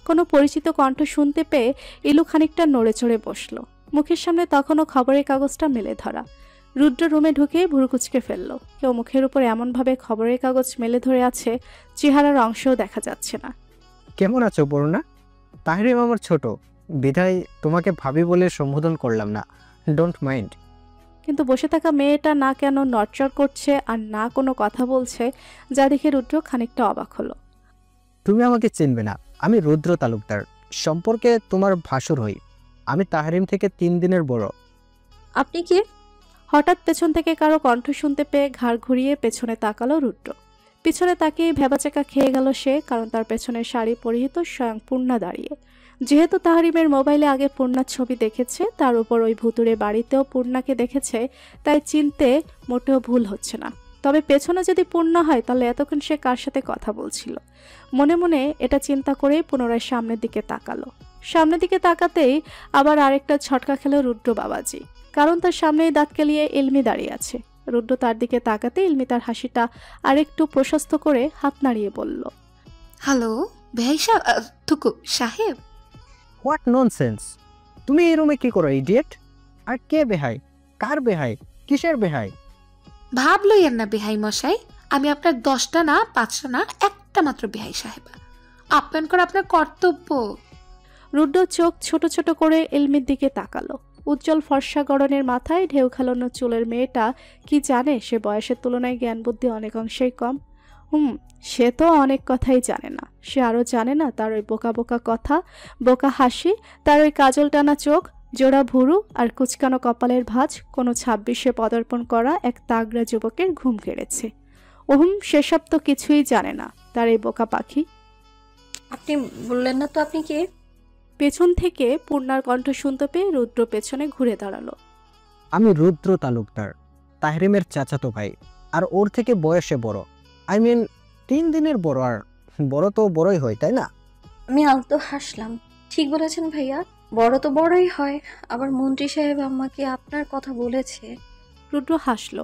কোনো পরিচিত কণ্ঠ শুনতে পেয়ে ইলু খানিকটা নড়ে চড়ে বসলো। মুখের সামনে তখনও খবরের কাগজটা মেলে ধরা। রুদ্র রুমে ঢুকে ভুরু কুচকে ফেলল। কেউ মুখের উপর এমনভাবে খবরের কাগজ মেলে ধরে আছে, চেহারার অংশও দেখা যাচ্ছে না। কেমন আছো পূর্ণা? তাহরিম আমার ছোট, বিধায় তোমাকে ভাবি বলে সম্বোধন করলাম না, ডোন্ট মাইন্ড। কিন্তু বসে থাকা মেয়েটা না কেন নড়চড় করছে আর না কোনো কথা বলছে, যা দেখে রুদ্র খানিকটা অবাক হলো। তুমি আমাকে চিনবে না, আমি রুদ্র তালুকদার, সম্পর্কে তোমার ভাসুর হই। আমি তাহরিম থেকে 3 দিনের বড়। আপনি কে? হঠাৎ পেছন থেকে কারো কণ্ঠ শুনতে পেয়ে ঘাড় ঘুরিয়ে পেছনে তাকালো রুদ্র। পিছনে তাকিয়ে ভেবাচাকা খেয়ে গেল সে, কারণ তার পেছনের শাড়ি পরিহিত স্বয়ং পূর্ণা দাঁড়িয়ে। যেহেতু তাহরিমের মোবাইলে আগে পূর্ণার ছবি দেখেছে, তার উপর ওই ভুতুরে বাড়িতেও পূর্ণাকে দেখেছে, তাই চিনতে মোটেও ভুল হচ্ছে না। তবে পেছনে যদি পূর্ণা হয়, তাহলে এতক্ষণ সে কার সাথে কথা বলছিল? মনে মনে এটা চিন্তা করেই পুনরায় সামনের দিকে তাকালো। সামনের দিকে তাকাতেই আবার আরেকটা ছটকা খেল রুদ্র বাবাজি, কারণ তার সামনেই দাঁত কেলিয়ে ইলমি দাঁড়িয়ে আছে। রুদ্র তার দিকে তাকাতে ইলমি তার হাসিটা আরেকটু প্রশস্ত করে হাত নাড়িয়ে বলল, হ্যালো বেহাই সাহেব। What nonsense! তুমি এই রুমে কি করো ইডিয়েট? আর কে বেহাই? কার বেহাই? কিসের বেহাই? ভাবলই আর না বেহাই মশাই, আমি আপনার 10টা না 5টা না, একটা মাত্র বেহাই সাহেব। আপ্যায়ন করা আপনার কর্তব্য। রুদ্র চোখ ছোট ছোট করে ইলমির দিকে তাকালো। উজ্জ্বল ফর্সা গড়নের মাথায় ঢেউ খেলানো চুলের মেয়েটা কি জানে সে বয়সের তুলনায় জ্ঞান বুদ্ধি অনেক অংশেই কম। সে তো অনেক কথাই জানে না। সে আরও জানে না তার ওই বোকা বোকা কথা, বোকা হাসি, তার ওই কাজল টানা চোখ, জোড়া ভুরু আর কুচকানো কপালের ভাঁজ কোনো 26-এ পদার্পণ করা এক তাগড়া যুবকের ঘুম কেড়েছে। সেসব তো কিছুই জানে না তার এই বোকা পাখি। আপনি বললেন না তো আপনি কে? পেছন থেকে পূর্ণার কণ্ঠ শুনতে পেয়ে রুদ্র পেছনে ঘুরে দাঁড়ালো। আমি রুদ্র তালুকদার, তাহরিমের চাচাতো ভাই, আর ওর থেকে বয়সে বড়। আই মিন 3 দিনের বড়, আর বড় তো বড়ই হয়, তাই না? আমি আলতো হাসলাম। ঠিক বলেছেন ভাইয়া, বড় তো বড়ই হয়। আবার মন্ত্রী সাহেব আমাকে আপনার কথা বলেছে। রুদ্র হাসলো।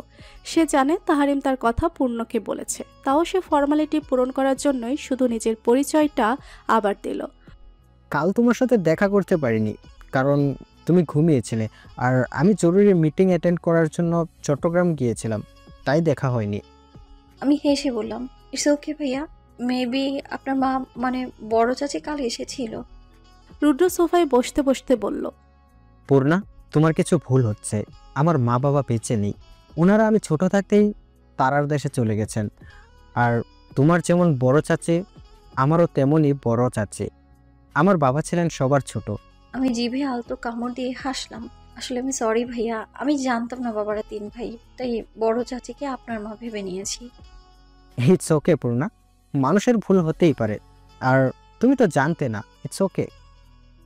সে জানে তাহরিম তার কথা পূর্ণকে বলেছে, তাও সে ফর্মালিটি পূরণ করার জন্যই শুধু নিজের পরিচয়টা আবার দিল। কাল তোমার সাথে দেখা করতে পারিনি, কারণ তুমি ঘুমিয়েছিলে, আর আমি জরুরি মিটিং অ্যাটেন্ড করার জন্য চট্টগ্রাম গিয়েছিলাম, তাই দেখা হয়নি। আমি হেসে বললাম, ইটস ওকে ভাইয়া, মেবি আপনার মা মানে বড় চাচি কাল এসেছিল। রুদ্র সোফায় বসতে বসতে বলল, পূর্ণা, তোমার কিছু ভুল হচ্ছে। আমার মা বাবা বেঁচে নেই, ওনারা আমি ছোট থাকতেই তারার দেশে চলে গেছেন। আর তোমার যেমন বড় চাচি, আমারও তেমনই বড় চাচি। আমার বাবা ছিলেন সবার ছোট। আমি জিভে আলতো কামড় দিয়ে হাসলাম। আসলে আমি সরি ভাইয়া, আমি জানতাম না বাবারা 3 ভাই, তাই বড় চাচিকে আপনার মা ভেবে নিয়েছি। ইটস ওকে পূর্ণা, মানুষের ভুল হতেই পারে, আর তুমি তো জানতে না। It's okay.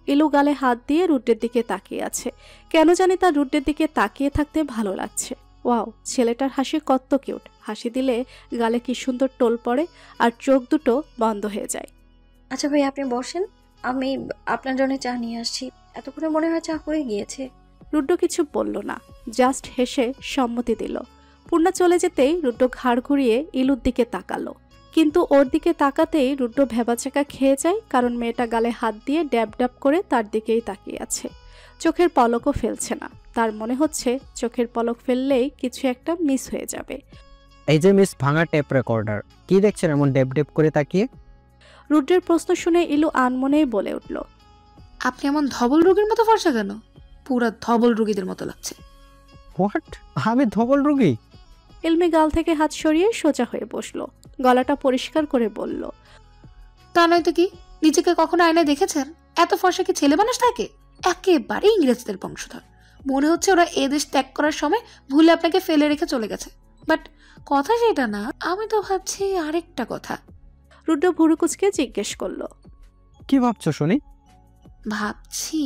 ইলু গালে হাত দিয়ে রুদ্রের দিকে তাকিয়ে আছে। কেন জানি তার রুদ্রের দিকে তাকিয়ে থাকতে ভালো লাগছে। ওয়াও, ছেলেটার হাসি কত কিউট। হাসি দিলে গালে কি সুন্দর টোল পড়ে আর চোখ দুটো বন্ধ হয়ে যায়। আচ্ছা ভাই, আপনি বসেন, আমি আপনার জন্য চা নিয়ে আসছি। এতক্ষণে মনে হয় চা হয়ে গিয়েছে। রুড্ডো কিছু বলল না, জাস্ট হেসে সম্মতি দিল। পূর্ণা চলে যেতেই রুড্ডো ঘাড় ঘুরিয়ে ইলুর দিকে তাকালো, কিন্তু ওর দিকে তাকাতেই রুড্ডো ভেবাচাকা খেয়ে যায়, কারণ মেয়েটা গালে হাত দিয়ে ড্যাব ড্যাব করে তার দিকেই তাকিয়ে আছে। চোখের পলকও ফেলছে না। তার মনে হচ্ছে চোখের পলক ফেললেই কিছু একটা মিস হয়ে যাবে। এই যে মিস ভাঙা টেপ রেকর্ডার, কি দেখছেন এমন ডেপ ডেপ করে তাকিয়ে? রুদ্রের প্রশ্ন শুনে ইলু আনমনেই বলে উঠল, আপনি এমন ধবল রোগীর মতো ফর্সা কেন? পুরা ধবল রোগীদের মতো লাগছে। হোয়াট? আমি ধবল রোগী? ইলমি গাল থেকে হাত সরিয়ে সোজা হয়ে বসলো, গলাটা পরিষ্কার করে বলল, তা নয়তো কি? নিজেকে কখনো আয়নায় দেখেছেন? এত ফর্সা কি ছেলে মানুষ থাকে? একেবারে ইংরেজদের বংশধর। মনে হচ্ছে ওরা এ দেশ ত্যাগ করার সময় ভুলে আপনাকে ফেলে রেখে চলে গেছে। বাট কথা সেটা না, আমি তো ভাবছি আরেকটা কথা। রুদ্র ভুরু কুচকে জিজ্ঞেস করলো, কি ভাবছো শুনি? ভাবছি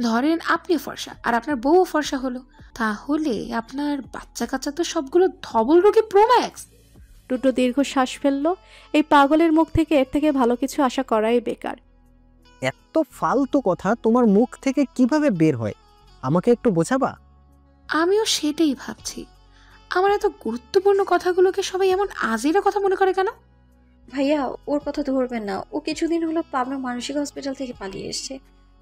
ধরেন আপনি ফর্সা আর আপনার বউ ফর্সা হলো, তাহলে আপনার বাচ্চা কাচ্চা তো সবগুলো ধবল রোগী প্রোম্যাক্স। রুদ্র দীর্ঘ শ্বাস ফেললো। এই পাগলের মুখ থেকে এর থেকে ভালো কিছু আশা করাই বেকার। এত ফালতু কথা তোমার মুখ থেকে কিভাবে বের হয়, আমাকে একটু বোঝাবা? আমিও সেটাই ভাবছি। আমার এত গুরুত্বপূর্ণ কথাগুলোকে সবাই এমন আজেরা কথা মনে করে কেন? ভাইয়া, ওর কথা ধরবেন না। ও কিছুদিন হলো পাবনা মানসিক হসপিটাল থেকে পালিয়ে এসছে।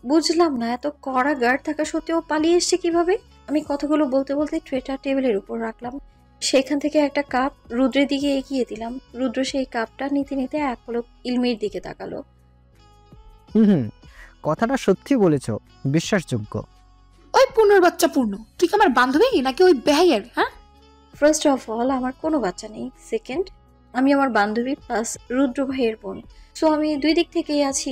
বুঝলাম না, এত কড়া গার্ড থাকা সত্ত্বেও পালিয়ে এসছে কিভাবে। আমি কথাগুলো বলতে বলতে ট্রেটা টেবিলের উপর রাখলাম। সেখান থেকে একটা কাপ রুদ্রের দিকে এগিয়ে দিলাম। রুদ্র সেই কাপটা নিতে নিতে এক পলক ইলমির দিকে তাকালো। হুম, কথাটা সত্যি বলেছো, বিশ্বাসযোগ্য। ওই পূর্ণর বাচ্চা পূর্ণ, তুই কি আমার বান্ধবী নাকি ওই বেহাইয়ের? হ্যাঁ, ফার্স্ট অফ অল, আমার কোনো বাচ্চা নেই। সেকেন্ড, আমি আমার বান্ধবী প্লাস রুদ্র ভাইয়ের বোন। সো আমি দুই দিক থেকেই আছি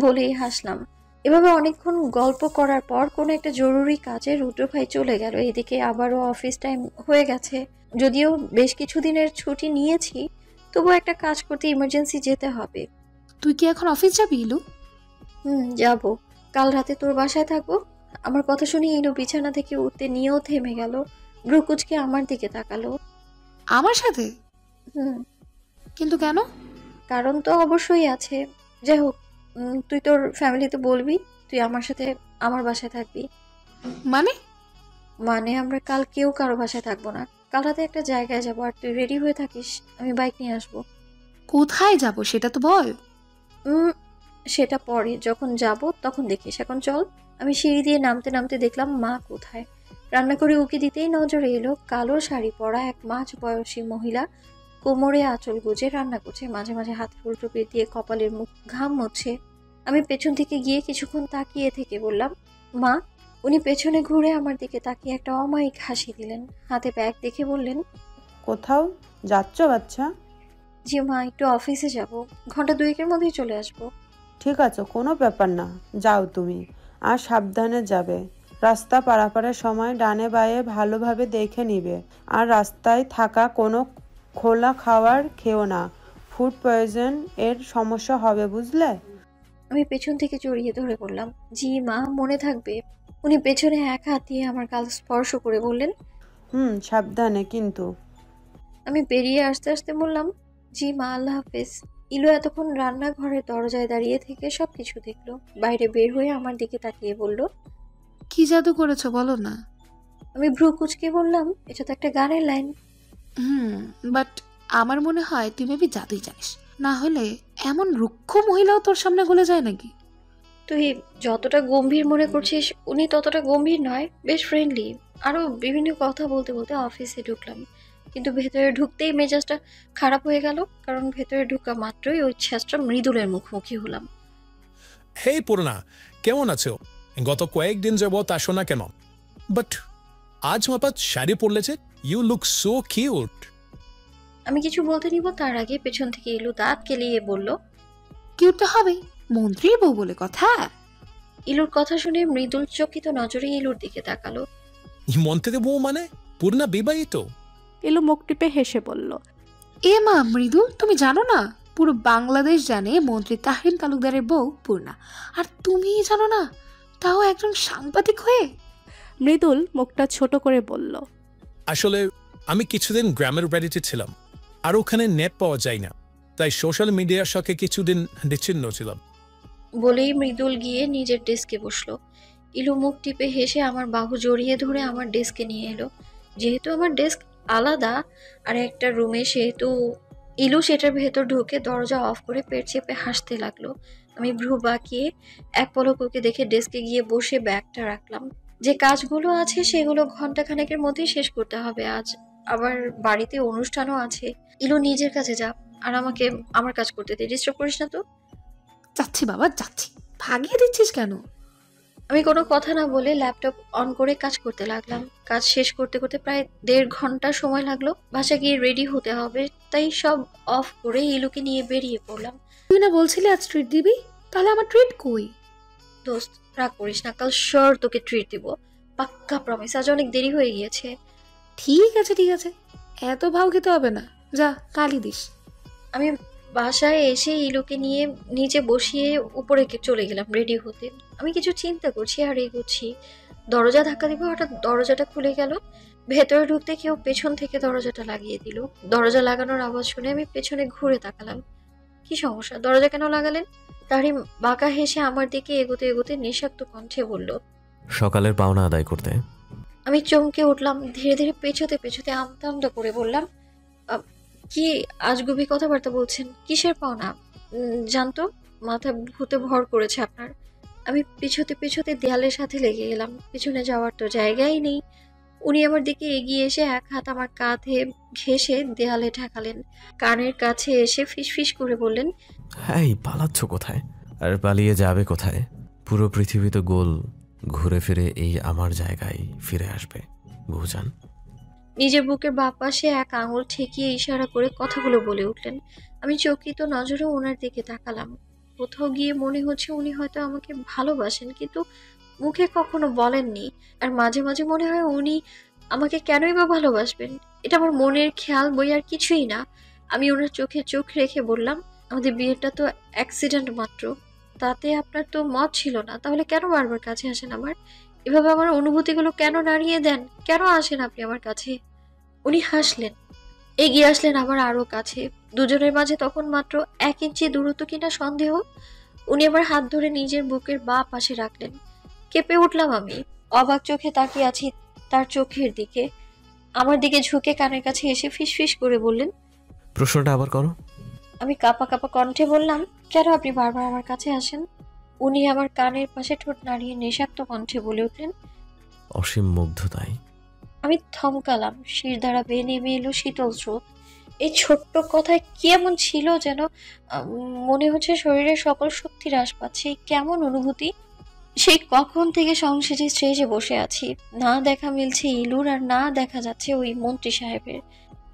বলেই হাসলাম। এভাবে অনেকক্ষণ গল্প করার পর কোনো একটা জরুরি কাজে রুদ্র ভাই চলে গেল। এদিকে আবারও অফিস টাইম হয়ে গেছে। যদিও বেশ কিছুদিনের ছুটি নিয়েছি, তবুও একটা কাজ করতে ইমার্জেন্সি যেতে হবে। তুই কি এখন অফিস যাবি ইলু? যাব। কাল রাতে তোর বাসায় থাকবো। আমার কথা শুনে ইলু বিছানা থেকে উঠতে নিয়েও থেমে গেল। ব্রুকুচকে আমার দিকে তাকালো। আমার সাথে? কিন্তু কেন? কারণ তো অবশ্যই আছে। যাই হোক, তুই তোর ফ্যামিলিতে বলবি তুই আমার সাথে আমার বাসায় থাকবি। মানে আমরা কাল কেউ কারো বাসায় থাকবো না। কাল রাতে একটা জায়গায় যাবো, আর তুই রেডি হয়ে থাকিস। আমি বাইক নিয়ে আসবো। কোথায় যাব সেটা তো বল। সেটা পরে যখন যাব তখন দেখিস, এখন চল। আমি সিঁড়ি দিয়ে নামতে নামতে দেখলাম মা কোথায়। রান্না করে উকি দিতেই নজরে এলো কালো শাড়ি পরা এক মাঝ বয়সী মহিলা কোমরে আঁচল গুজে রান্না করছে। মাঝে মাঝে হাত ফুলটুপি দিয়ে কপালের মুখ ঘাম মুছছে। আমি পেছন থেকে গিয়ে কিছুক্ষণ তাকিয়ে থেকে বললাম, মা। উনি পেছনে ঘুরে আমার দিকে তাকিয়ে একটা অমায়িক হাসি দিলেন। হাতে ব্যাগ দেখে বললেন, কোথাও যাচ্ছ বাচ্চা? জি মা, একটু অফিসে যাব, ঘন্টা দুয়েকের মধ্যেই চলে আসবো। ঠিক আছে, কোনো ব্যাপার না, যাও তুমি। আর সাবধানে যাবে। রাস্তা পারাপারের সময় ডানে বাঁয়ে ভালোভাবে দেখে নিবে। আর রাস্তায় থাকা কোনো খোলা খাবার খেও না, ফুড পয়জন এর সমস্যা হবে, বুঝলে? আমি পেছন থেকে জড়িয়ে ধরে বললাম, জি মা, মনে থাকবে। উনি পেছনে এক হাত দিয়ে আমার গাল স্পর্শ করে বললেন, সাবধানে কিন্তু। আমি বেরিয়ে আসতে আসতে বললাম, জি মা, আল্লাহ হাফেজ। ইলু এতক্ষণ রান্নাঘরের দরজায় দাঁড়িয়ে থেকে সবকিছু দেখলো। বাইরে বের হয়ে আমার দিকে তাকিয়ে বলল, কি জাদু করেছো বলো না? আমি ভ্রু কুচকে বললাম, এটা তো একটা গানের লাইন। বাট আমার মনে হয় তুই মেবি জাদুই জানিস। না হলে এমন রুক্ষ মহিলাও তোর সামনে গলে যায় নাকি? তুই যতটা গম্ভীর মনে করছিস উনি ততটা গম্ভীর নয়, বেশ ফ্রেন্ডলি। আরো বিভিন্ন কথা বলতে বলতে অফিসে ঢুকলাম, কিন্তু ভেতরে ঢুকতেই মেজাজটা খারাপ হয়ে গেল। কারণ ভেতরে ঢুকা মাত্রই ওই ছেঁচটা মৃদুলের মুখোমুখি হলাম। হেই পূর্ণা, কেমন আছো? গত কয়েকদিন যাবত আসো না কেন? বাট আজ হঠাৎ শাড়ি পরলেছে, ইউ লুক সো কিউট। আমি কিছু বলতে নিব তার আগে পেছন থেকে ইলু দাঁত কেলিয়ে বলল, কিউট তো হবেই, মন্ত্রীর বউ বলে কথা। ইলুর কথা শুনে মৃদুল চকিত নজরে ইলুর দিকে তাকালো। মন্ত্রীর বউ মানে পূর্ণা বিবাহিত? ইলু মুখ টিপে হেসে বলল, এ মা মৃদুল, তুমি জানো না? পুরো বাংলাদেশ জানে মন্ত্রী তাহরিম তালুকদারের বউ পূর্ণা, আর তুমি জানো না, তাও একজন সাংবাদিক হয়ে। মৃদুল মুখটা ছোট করে বলল, আসলে আমি কিছুদিন গ্রামের বাড়িতে ছিলাম, আর ওখানে নেট পাওয়া যায় না, তাই সোশ্যাল মিডিয়ার সাথে কিছুদিন বিচ্ছিন্ন ছিলাম। বলেই মৃদুল গিয়ে নিজের ডেস্কে বসলো। ইলু মুখ টিপে হেসে আমার বাহু জড়িয়ে ধরে আমার ডেস্কে নিয়ে এলো। যেহেতু আমার ডেস্ক আলাদা আর একটা রুমে, সেহেতু ইলু সেটার ভেতর ঢুকে দরজা অফ করে পেট চেপে হাসতে লাগলো। আমি ভ্রু বাঁকিয়ে এক পলক ওকে দেখে ডেস্কে গিয়ে বসে ব্যাগটা রাখলাম। যে কাজগুলো আছে সেগুলো ঘন্টাখানেকের মধ্যেই শেষ করতে হবে। আজ আবার বাড়িতে অনুষ্ঠানও আছে। ইলু নিজের কাছে যা, আর আমাকে আমার কাজ করতে দে, ডিস্টার্ব করিস না তো। যাচ্ছি বাবা যাচ্ছি, ভাগিয়ে দিচ্ছিস কেন? আমি কোনো কথা না বলে ল্যাপটপ অন করে কাজ করতে লাগলাম। কাজ শেষ করতে করতে প্রায় 1.5 ঘন্টা সময় লাগলো। বাসায় গিয়ে রেডি হতে হবে, তাই সব অফ করে ইলুকে নিয়ে বেরিয়ে পড়লাম। তুই না বলছিলি আজ ট্রিট দিবি, তাহলে আমার ট্রিট কই? দোস্ত রাগ করিস না, কাল শিওর তোকে ট্রিট দিব, পাক্কা প্রমিস। আজ অনেক দেরি হয়ে গিয়েছে। ঠিক আছে ঠিক আছে, এত ভাও খেতে হবে না, যা কালই দিস। আমি বাসায় এসে ইলুকে নিয়ে নিচে বসিয়ে উপরে চলে গেলাম রেডি হতে। আমি কিছু চিন্তা করছি আর এগোচ্ছি। দরজা ধাক্কা দিব, হঠাৎ দরজাটা খুলে গেল। ভেতরে ঢুকতে কেউ পেছন থেকে দরজাটা লাগিয়ে দিল। দরজা লাগানোর আওয়াজ শুনে আমি পেছনে ঘুরে তাকালাম। কি সমস্যা, দরজা কেন লাগালেন? তারই বাঁকা হেসে আমার দিকে এগোতে এগোতে নেশাক্ত কণ্ঠে বলল, সকালের পাওনা আদায় করতে। আমি চমকে উঠলাম। ধীরে ধীরে পেছোতে পেছোতে আমতা আমতা করে বললাম, কি আজগুবি কথাবার্তা বলছেন? কিসের পাওনা? জানতো মাথা ভূতে ভর করেছে আপনার। আমি পেছোতে পেছোতে দেয়ালের সাথে লেগে গেলাম। পিছনে যাওয়ার তো জায়গাই নেই। উনি আমার দিকে এগিয়ে এসে এক হাত আমার কাঁধে ঘেঁষে দেয়ালে ঠেকালেন। কানের কাছে এসে ফিসফিস করে বললেন, হ্যাঁ, পালাচ্ছ কোথায়? আর পালিয়ে যাবে কোথায়? পুরো পৃথিবী তো গোল, ঘুরে ফিরে এই আমার জায়গায় ফিরে আসবে, বুঝান। নিজের বুকের বাঁ পাশে এক আঙুল ঠেকিয়ে ইশারা করে কথাগুলো বলে উঠলেন। আমি চকিত নজরে ওনার দিকে তাকালাম। কোথাও গিয়ে মনে হচ্ছে উনি হয়তো আমাকে ভালোবাসেন, কিন্তু মুখে কখনো বলেননি। আর মাঝে মাঝে মনে হয় উনি আমাকে কেনই বা ভালোবাসবেন। এটা আমার মনের খেয়াল বই আর কিছুই না। আমি ওনার চোখে চোখ রেখে বললাম, আমাদের বিয়েটা তো অ্যাক্সিডেন্ট মাত্র, তাতে আপনার তো মত ছিল না, তাহলে কেন বারবার কাছে আসেন আমার? এভাবে আমার অনুভূতিগুলো কেন নাড়িয়ে দেন? কেন আসেন আপনি আমার কাছে? উনি হাসলেন, এগিয়ে আসলেন আবার আরো কাছে। দুজনের মাঝে তখন মাত্র 1 ইঞ্চি দূরত্ব কিনা সন্দেহ। উনি আমার হাত ধরে নিজের বুকের বাঁ পাশে রাখলেন। কেঁপে উঠলাম আমি, অবাক চোখে তাকিয়ে আছি তার চোখের দিকে। আমার দিকে ঝুঁকে কানের কাছে এসে ফিসফিস করে বললেন, প্রশ্নটা আবার করো। আমি কাঁপা কাঁপা কণ্ঠে বললাম, কেন আপনি বারবার আমার কাছে আসেন? উনি আমার কানের পাশে ঠোঁট নাড়িয়ে নেশাক্ত কণ্ঠে বলে উঠলেন, অসীম মুগ্ধতায়। আমি থমকালাম। শির দ্বারা বেয়ে নেমে এলো শীতল স্রোত। এই ছোট্ট কথায় কি এমন ছিল যেন মনে হচ্ছে শরীরের সকল শক্তি হ্রাস পাচ্ছে। কেমন অনুভূতি! সেই কখন থেকে সংসারে স্টেজে বসে আছি, না দেখা মিলছে ইলুর, আর না দেখা যাচ্ছে ওই মন্ত্রী সাহেবের।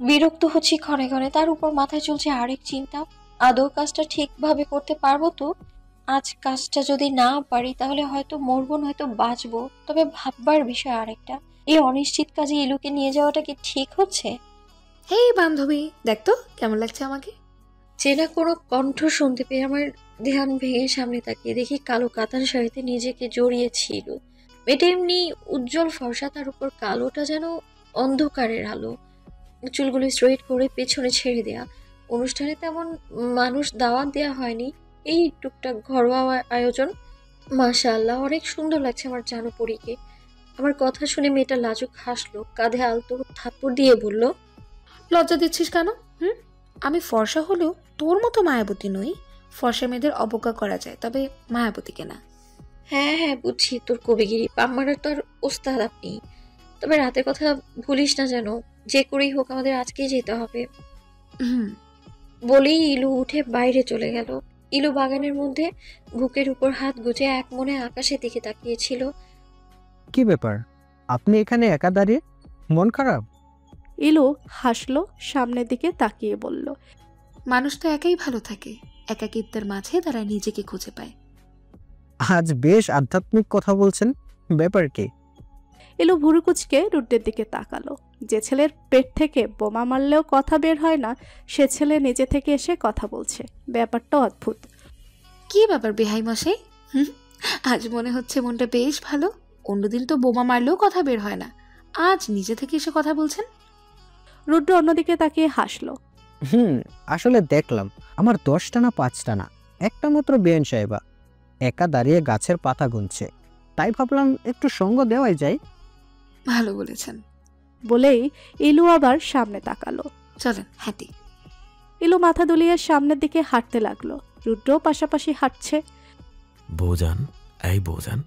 বিরক্ত হচ্ছি ক্ষণে ক্ষণে। তার উপর মাথায় চলছে আরেক চিন্তা, আদৌ কাজটা ঠিকভাবে করতে পারবো তো? আজ কাজটা যদি না পারি তাহলে হয়তো মরবো, নয়তো বাঁচবো। তবে ভাববার বিষয় আরেকটা, এই অনিশ্চিত কাজে ইলুকে নিয়ে যাওয়াটা কি ঠিক হচ্ছে? হেই বান্ধবী, দেখ তো কেমন লাগছে আমাকে। চেনা কোনো কণ্ঠ শুনতে পেয়ে আমার ধ্যান ভেঙে সামনে তাকিয়ে দেখি কালো কাতান শাড়িতে নিজেকে জড়িয়েছিল। মেয়েটা এমনি উজ্জ্বল ফর্সা, তার উপর কালোটা যেন অন্ধকারের আলো। চুলগুলো স্ট্রেট করে পেছনে ছেড়ে দেয়া। অনুষ্ঠানে তেমন মানুষ দাওয়াত দেওয়া হয়নি, এই টুকটাক ঘরোয়া আয়োজন। মাশাআল্লাহ, অনেক সুন্দর লাগছে আমার জানুপরীকে। আমার কথা শুনে মেয়েটা লাজুক হাসলো, কাঁধে আলতো থাপ্পড় দিয়ে বলল, লজ্জা দিচ্ছিস কেন? আমি ফর্সা হলেও তোর মতো মায়াবতী নই। ফর্সা মেয়েদের অবজ্ঞা করা যায়, তবে মায়াবতীকে না। হ্যাঁ হ্যাঁ বুঝছি, তোর কবিগিরি পাম্মারার তো আর ওস্তাদ আপনি। তবে রাতের কথা ভুলিস না যেন, যে করেই হোক আমাদের আজকেই যেতে হবে। বলেই ইলু উঠে বাইরে চলে গেল। ইলু বাগানের মধ্যে বুকের উপর হাত গুজে এক মনে আকাশের দিকে তাকিয়েছিল। কি ব্যাপার, আপনি এখানে একা দাঁড়িয়ে? মন খারাপ? ইলু হাসলো, সামনের দিকে তাকিয়ে বলল, মানুষ তো একাই ভালো থাকে, একাকিত্বের মাঝে তারা নিজেকে খুঁজে পায়। আজ বেশ আধ্যাত্মিক কথা বলছেন, ব্যাপার কি? ইলু ভুরুকুচকে রুদ্রের দিকে তাকালো। যে ছেলের পেট থেকে বোমা মারলেও কথা বের হয় না, সে ছেলে নিজে থেকে এসে কথা বলছে। ব্যাপারটা অদ্ভুত। কি ব্যাপার বেহাই মশাই? আজ মনে হচ্ছে মনটা বেশ ভালো। অন্যদিন তো বোমা মারলেও কথা বের হয় না, আজ নিজে থেকে এসে কথা বলছেন? রুদ্র অন্যদিকে তাকিয়ে হাসলো। আসলে দেখলাম আমার 10টা না 5টা না, একটা মাত্র বেআইন সাহেবা একা দাঁড়িয়ে গাছের পাতা গুনছে, তাই ভাবলাম একটু সঙ্গ দেওয়াই যায়। ভালো বলেছেন। বলেই ইলু আবার সামনে তাকালো। চলেন হাঁটি। ইলু মাথা দুলিয়ে সামনের দিকে হাঁটতে লাগলো। রুদ্র পাশাপাশি হাঁটছে। বৌজান, এই বৌজান।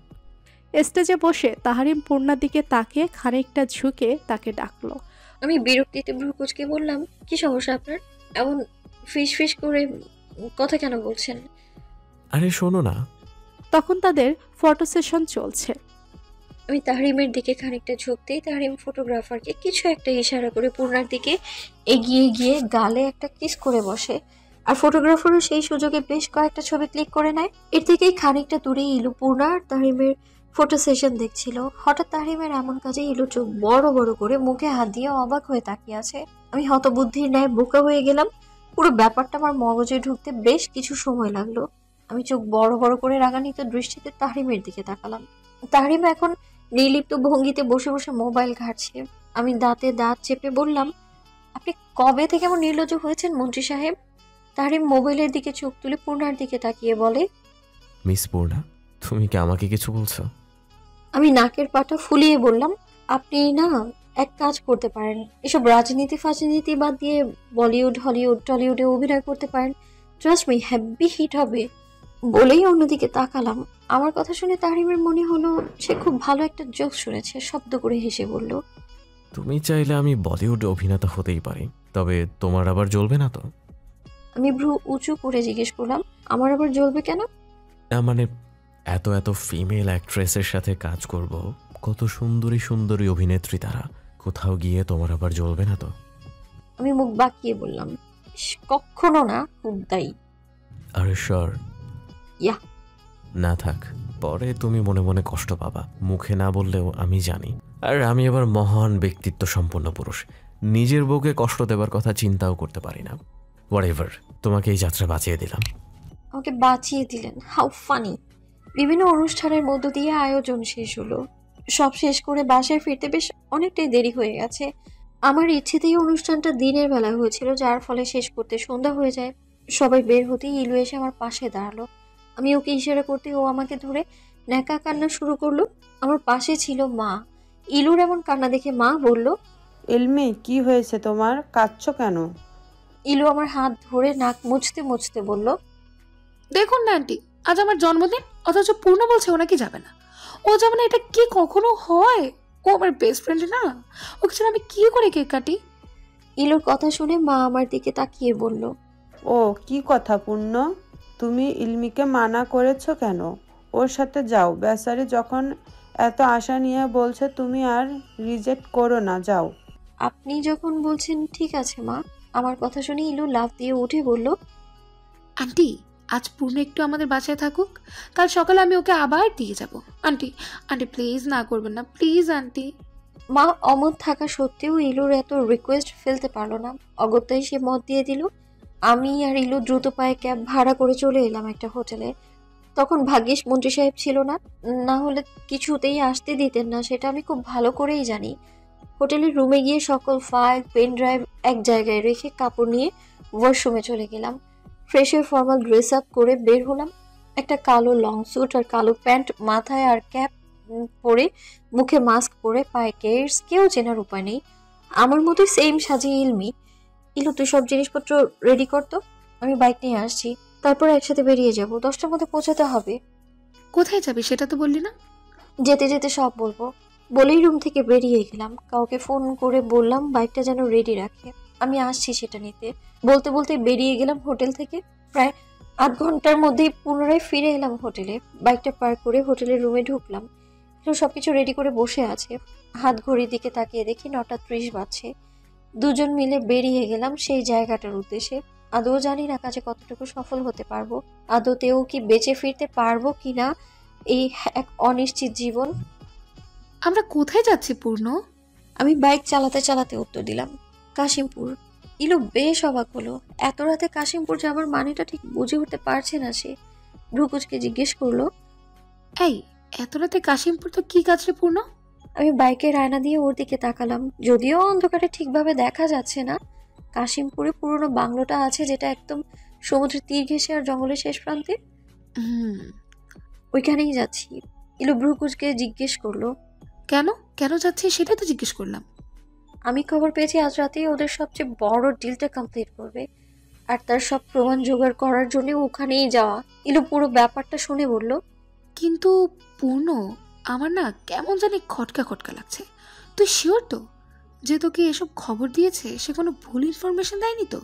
স্টেজে বসে তাহারিম পূর্ণার দিকে তাকিয়ে খানিকটা ঝুঁকে তাকে ডাকলো। আমি বিরক্তিতে ভ্রুকুচকে বললাম, কি সমস্যা আপনার? এমন ফিস ফিস করে কথা কেন বলছেন? আরে শোনো না। তখন তাদের ফটো সেশন চলছে। আমি তাহরিমের দিকে খানিকটা ঝুঁকতেই তাহরিম ফটোগ্রাফারকে কিছু একটা ইশারা করে পূর্ণার দিকে এগিয়ে গিয়ে গালে একটা কিস করে বসে। আর ফটোগ্রাফারও সেই সুযোগে বেশ কয়েকটা ছবি ক্লিক করে নেয়। এর থেকেই খানিকটা দূরে ইলু পূর্ণা আর তাহরিমের ফটো সেশন দেখছিল। হঠাৎ তাহরিমের এমন কাজে ইলু চোখ বড় বড় করে মুখে হাত দিয়ে অবাক হয়ে তাকিয়ে আছে। আমি হতবুদ্ধির ন্যায় বোকা হয়ে গেলাম। পুরো ব্যাপারটা আমার মগজে ঢুকতে বেশ কিছু সময় লাগলো। আমি চোখ বড় বড় করে রাগান্বিত দৃষ্টিতে তাহরিমের দিকে তাকালাম। তাহরিম এখন নির্লিপ্ত ভঙ্গিতে বসে বসে মোবাইল ঘাঁটছে। আমি দাঁতে দাঁত চেপে বললাম, আপনি কবে থেকে এমন নির্লজ্জ হয়েছেন মন্ত্রী সাহেব? তাহরিম মোবাইলের দিকে চোখ তুলে পূর্ণার দিকে তাকিয়ে বলে, মিস পূর্ণা, তুমি কি আমাকে কিছু বলছো? আমি নাকের পাটা ফুলিয়ে বললাম, আপনি না এক কাজ করতে পারেন, এসব রাজনীতি ফাজনীতি বাদ দিয়ে বলিউড হলিউড টলিউডে অভিনয় করতে পারেন। ট্রাস্ট মি, হ্যাপি হিট হবে। বলেই অন্যদিকে তাকালাম। আমার কথা শুনে তাহরিমের মনে হলো সে খুব ভালো একটা জোক শুনেছে। শব্দ করে হেসে বলল, তুমি চাইলে আমি বলিউড অভিনেতা হতেই পারি, তবে তোমার আবার জ্বলবে না তো? আমি ভ্রু উঁচু করে জিজ্ঞেস করলাম, আমার আবার জ্বলবে কেন? মানে এত এত ফিমেল অ্যাক্ট্রেসের সাথে কাজ করব, কত সুন্দরী সুন্দরী অভিনেত্রী তারা, কোথাও গিয়ে তোমার আবার জ্বলবে না তো? আমি মুখ বাঁকিয়ে বললাম, কখনো না, খুব দায়ী। আরে শর ইয়া না থাক, পরে তুমি মনে মনে কষ্ট পাবা, মুখে না বললেও আমি জানি। আর আমি আবার মহান ব্যক্তিত্ব সম্পন্ন পুরুষ, নিজের বউকে কষ্ট দেবার কথা চিন্তাও করতে পারি না। হোয়াটএভার, তোমাকে এই যাত্রা বাঁচিয়ে দিলাম। আমাকে বাঁচিয়ে দিলেন? How funny. বিভিন্ন অনুষ্ঠানের মধ্য দিয়ে আয়োজন শেষ হলো। সব শেষ করে বাসায় ফিরতে বেশ অনেকটাই দেরি হয়ে গেছে। আমার ইচ্ছেতেই অনুষ্ঠানটা দিনের বেলা হয়েছিল, যার ফলে শেষ করতে সন্ধ্যা হয়ে যায়। সবাই বের হতেই ইলু এসে আমার পাশে দাঁড়ালো। আমি ওকে ইশারা করতে ও আমাকে ধরে ন্যাকা কান্না শুরু করলো। আমার পাশে ছিল মা। ইলুর এমন কান্না দেখে মা বলল, ইলমি, কি হয়েছে তোমার, কাঁদছো কেন? ইলু আমার হাত ধরে নাক মুছতে মুছতে বলল, দেখুন না আন্টি, আজ আমার জন্মদিন, অথচ পূর্ণ বলছে ও নাকি যাবে না। ও যাবে না, এটা কি কখনো হয়? ও আমার বেস্ট ফ্রেন্ড না, ওকে ছাড়া আমি কি করে কেক কাটি? ইলুর কথা শুনে মা আমার দিকে তাকিয়ে বলল, ও কি কথা পূর্ণ, তুমি ইলমিকে মানা করেছো কেন? ওর সাথে যাও, বেচারি যখন এত আশা নিয়ে বলছে, তুমি আর রিজেক্ট করো না, যাও। আপনি যখন বলছেন ঠিক আছে মা। আমার কথা শুনে ইলু লাফ দিয়ে উঠে বলল, আন্টি আজ পূর্ণ একটু আমাদের বাসায় থাকুক, কাল সকালে আমি ওকে আবার দিয়ে যাব। আন্টি আন্টি প্লিজ না করবেন না, প্লিজ আন্টি। মা অমত থাকা সত্ত্বেও ইলুর এত রিকোয়েস্ট ফেলতে পারলো না। অগত্যাই সে মত দিয়ে দিল। আমি আর ইলু দ্রুত পায়ে ক্যাব ভাড়া করে চলে এলাম একটা হোটেলে। তখন ভাগ্যিস মন্ত্রী সাহেব ছিল না, না হলে কিছুতেই আসতে দিতেন না, সেটা আমি খুব ভালো করেই জানি। হোটেলের রুমে গিয়ে সকল ফাইল পেন ড্রাইভ এক জায়গায় রেখে কাপড় নিয়ে ওয়াশরুমে চলে গেলাম। ফ্রেশ হয়ে ফর্মাল ড্রেস আপ করে বের হলাম। একটা কালো লং স্যুট আর কালো প্যান্ট, মাথায় আর ক্যাপ পরে, মুখে মাস্ক পরে, পায়ে কেয়ার্স, কেউ চেনার উপায় নেই। আমার মতোই সেম সাজিয়ে ইলমি। ইলু তুই সব জিনিসপত্র রেডি করতো, আমি বাইক নিয়ে আসছি, তারপর একসাথে বেরিয়ে যাব। 10টার মধ্যে পৌঁছাতে হবে। কোথায় যাবি সেটা তো বললি না? যেতে যেতে সব বলবো। বলেই রুম থেকে বেরিয়ে গেলাম। কাউকে ফোন করে বললাম বাইকটা যেন রেডি রাখে, আমি আসছি সেটা নিতে। বলতে বলতে বেরিয়ে গেলাম হোটেল থেকে। প্রায় আধ ঘন্টার মধ্যেই পুনরায় ফিরে এলাম হোটেলে। বাইকটা পার্ক করে হোটেলের রুমে ঢুকলাম। সবকিছু রেডি করে বসে আছে। হাত ঘড়ির দিকে তাকিয়ে দেখি 9:30 বাজছে। দুজন মিলে বেরিয়ে গেলাম সেই জায়গাটার উদ্দেশ্যে। আদৌ জানি না কাজে কতটুকু সফল হতে পারবো, আদৌতেও কি বেঁচে ফিরতে পারবো কিনা এই এক অনিশ্চিত জীবন। আমরা কোথায় যাচ্ছি পূর্ণ? আমি বাইক চালাতে চালাতে উত্তর দিলাম, কাশিমপুর। ইলু বেশ অবাক হলো। এত রাতে কাশিমপুর যাবার মানেটা ঠিক বুঝে উঠতে পারছে না সে। ভ্রুকুচকে জিজ্ঞেস করলো, এই এত রাতে কাশিমপুর তো কি কাজ রে পূর্ণ? আমি বাইকের আয়না দিয়ে ওর দিকে তাকালাম। যদিও অন্ধকারে ঠিকভাবে দেখা যাচ্ছে না, কাশিমপুরে পুরনো বাংলোটা আছে যেটা একদম সমুদ্রের তীর ঘেঁষে আর জঙ্গলের শেষ প্রান্তে। ওইখানেই যাচ্ছি। ইলু ব্রুকুজকে জিজ্ঞেস করলো, কেন কেন যাচ্ছি সেটাই তো জিজ্ঞেস করলাম। আমি খবর পেয়েছি আজ রাতেই ওদের সবচেয়ে বড় ডিলটা কমপ্লিট করবে, আর তার সব প্রমাণ জোগাড় করার জন্য ওখানেই যাওয়া। ইলু পুরো ব্যাপারটা শুনে বলল, কিন্তু পূর্ণ, আমার না কেমন জানি খটকা খটকা লাগছে। তুই শিওর তো যে তোকে এসব খবর দিয়েছে সে কোনো ভুল ইনফরমেশন দেয়নি তো?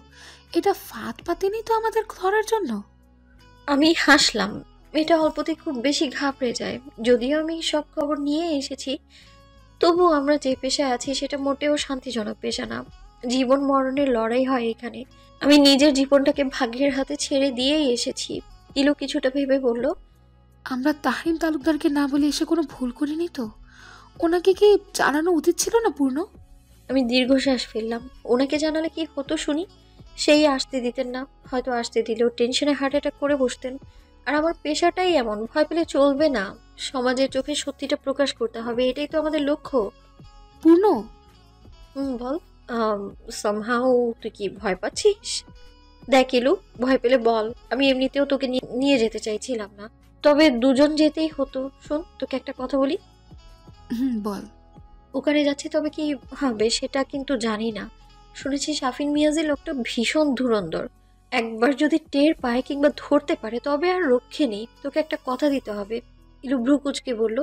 এটা ফাঁদ পাতেনি তো আমাদের ধরার জন্য? আমি হাসলাম। এটা অল্পতে খুব বেশি ঘাবড়ে যায়। যদিও আমি সব খবর নিয়ে এসেছি, তবু আমরা যে পেশায় আছি সেটা মোটেও শান্তিজনক পেশা না। জীবন মরণের লড়াই হয় এখানে। আমি নিজের জীবনটাকে ভাগ্যের হাতে ছেড়ে দিয়েই এসেছি। ইলু কিছুটা ভেবে বলল, আমরা তাহরিম তালুকদারকে না বলে এসে কোনো ভুল করিনি তো? ওনাকে কি জানানো উচিত ছিল না পূর্ণ? আমি দীর্ঘশ্বাস ফেললাম। ওনাকে জানালে কি হতো শুনি? সেই আসতে দিতেন না, হয়তো আসতে দিলেও টেনশনে হার্ট অ্যাটাক করে বসতেন। আর আমার পেশাটাই এমন, ভয় পেলে চলবে না। সমাজের চোখে সত্যিটা প্রকাশ করতে হবে, এটাই তো আমাদের লক্ষ্য। পূর্ণ, বল। সামহাউ তুই কি ভয় পাচ্ছিস? দেখ ইলু, ভয় পেলে বল। আমি এমনিতেও তোকে নিয়ে যেতে চাইছিলাম না, তবে দুজন যেতেই হতো। শোন, তোকে একটা কথা বলি। বল। ওখানে যাচ্ছি, তবে কি হবে সেটা কিন্তু জানি না। শুনেছি শাফিন মিয়াজি লোকটা ভীষণ ধুরন্ধর। একবার যদি টের পায় কিংবা ধরতে পারে তবে আর রক্ষে নেই। তোকে একটা কথা দিতে হবে। ইলু ভ্রু কুঁচকে বলল,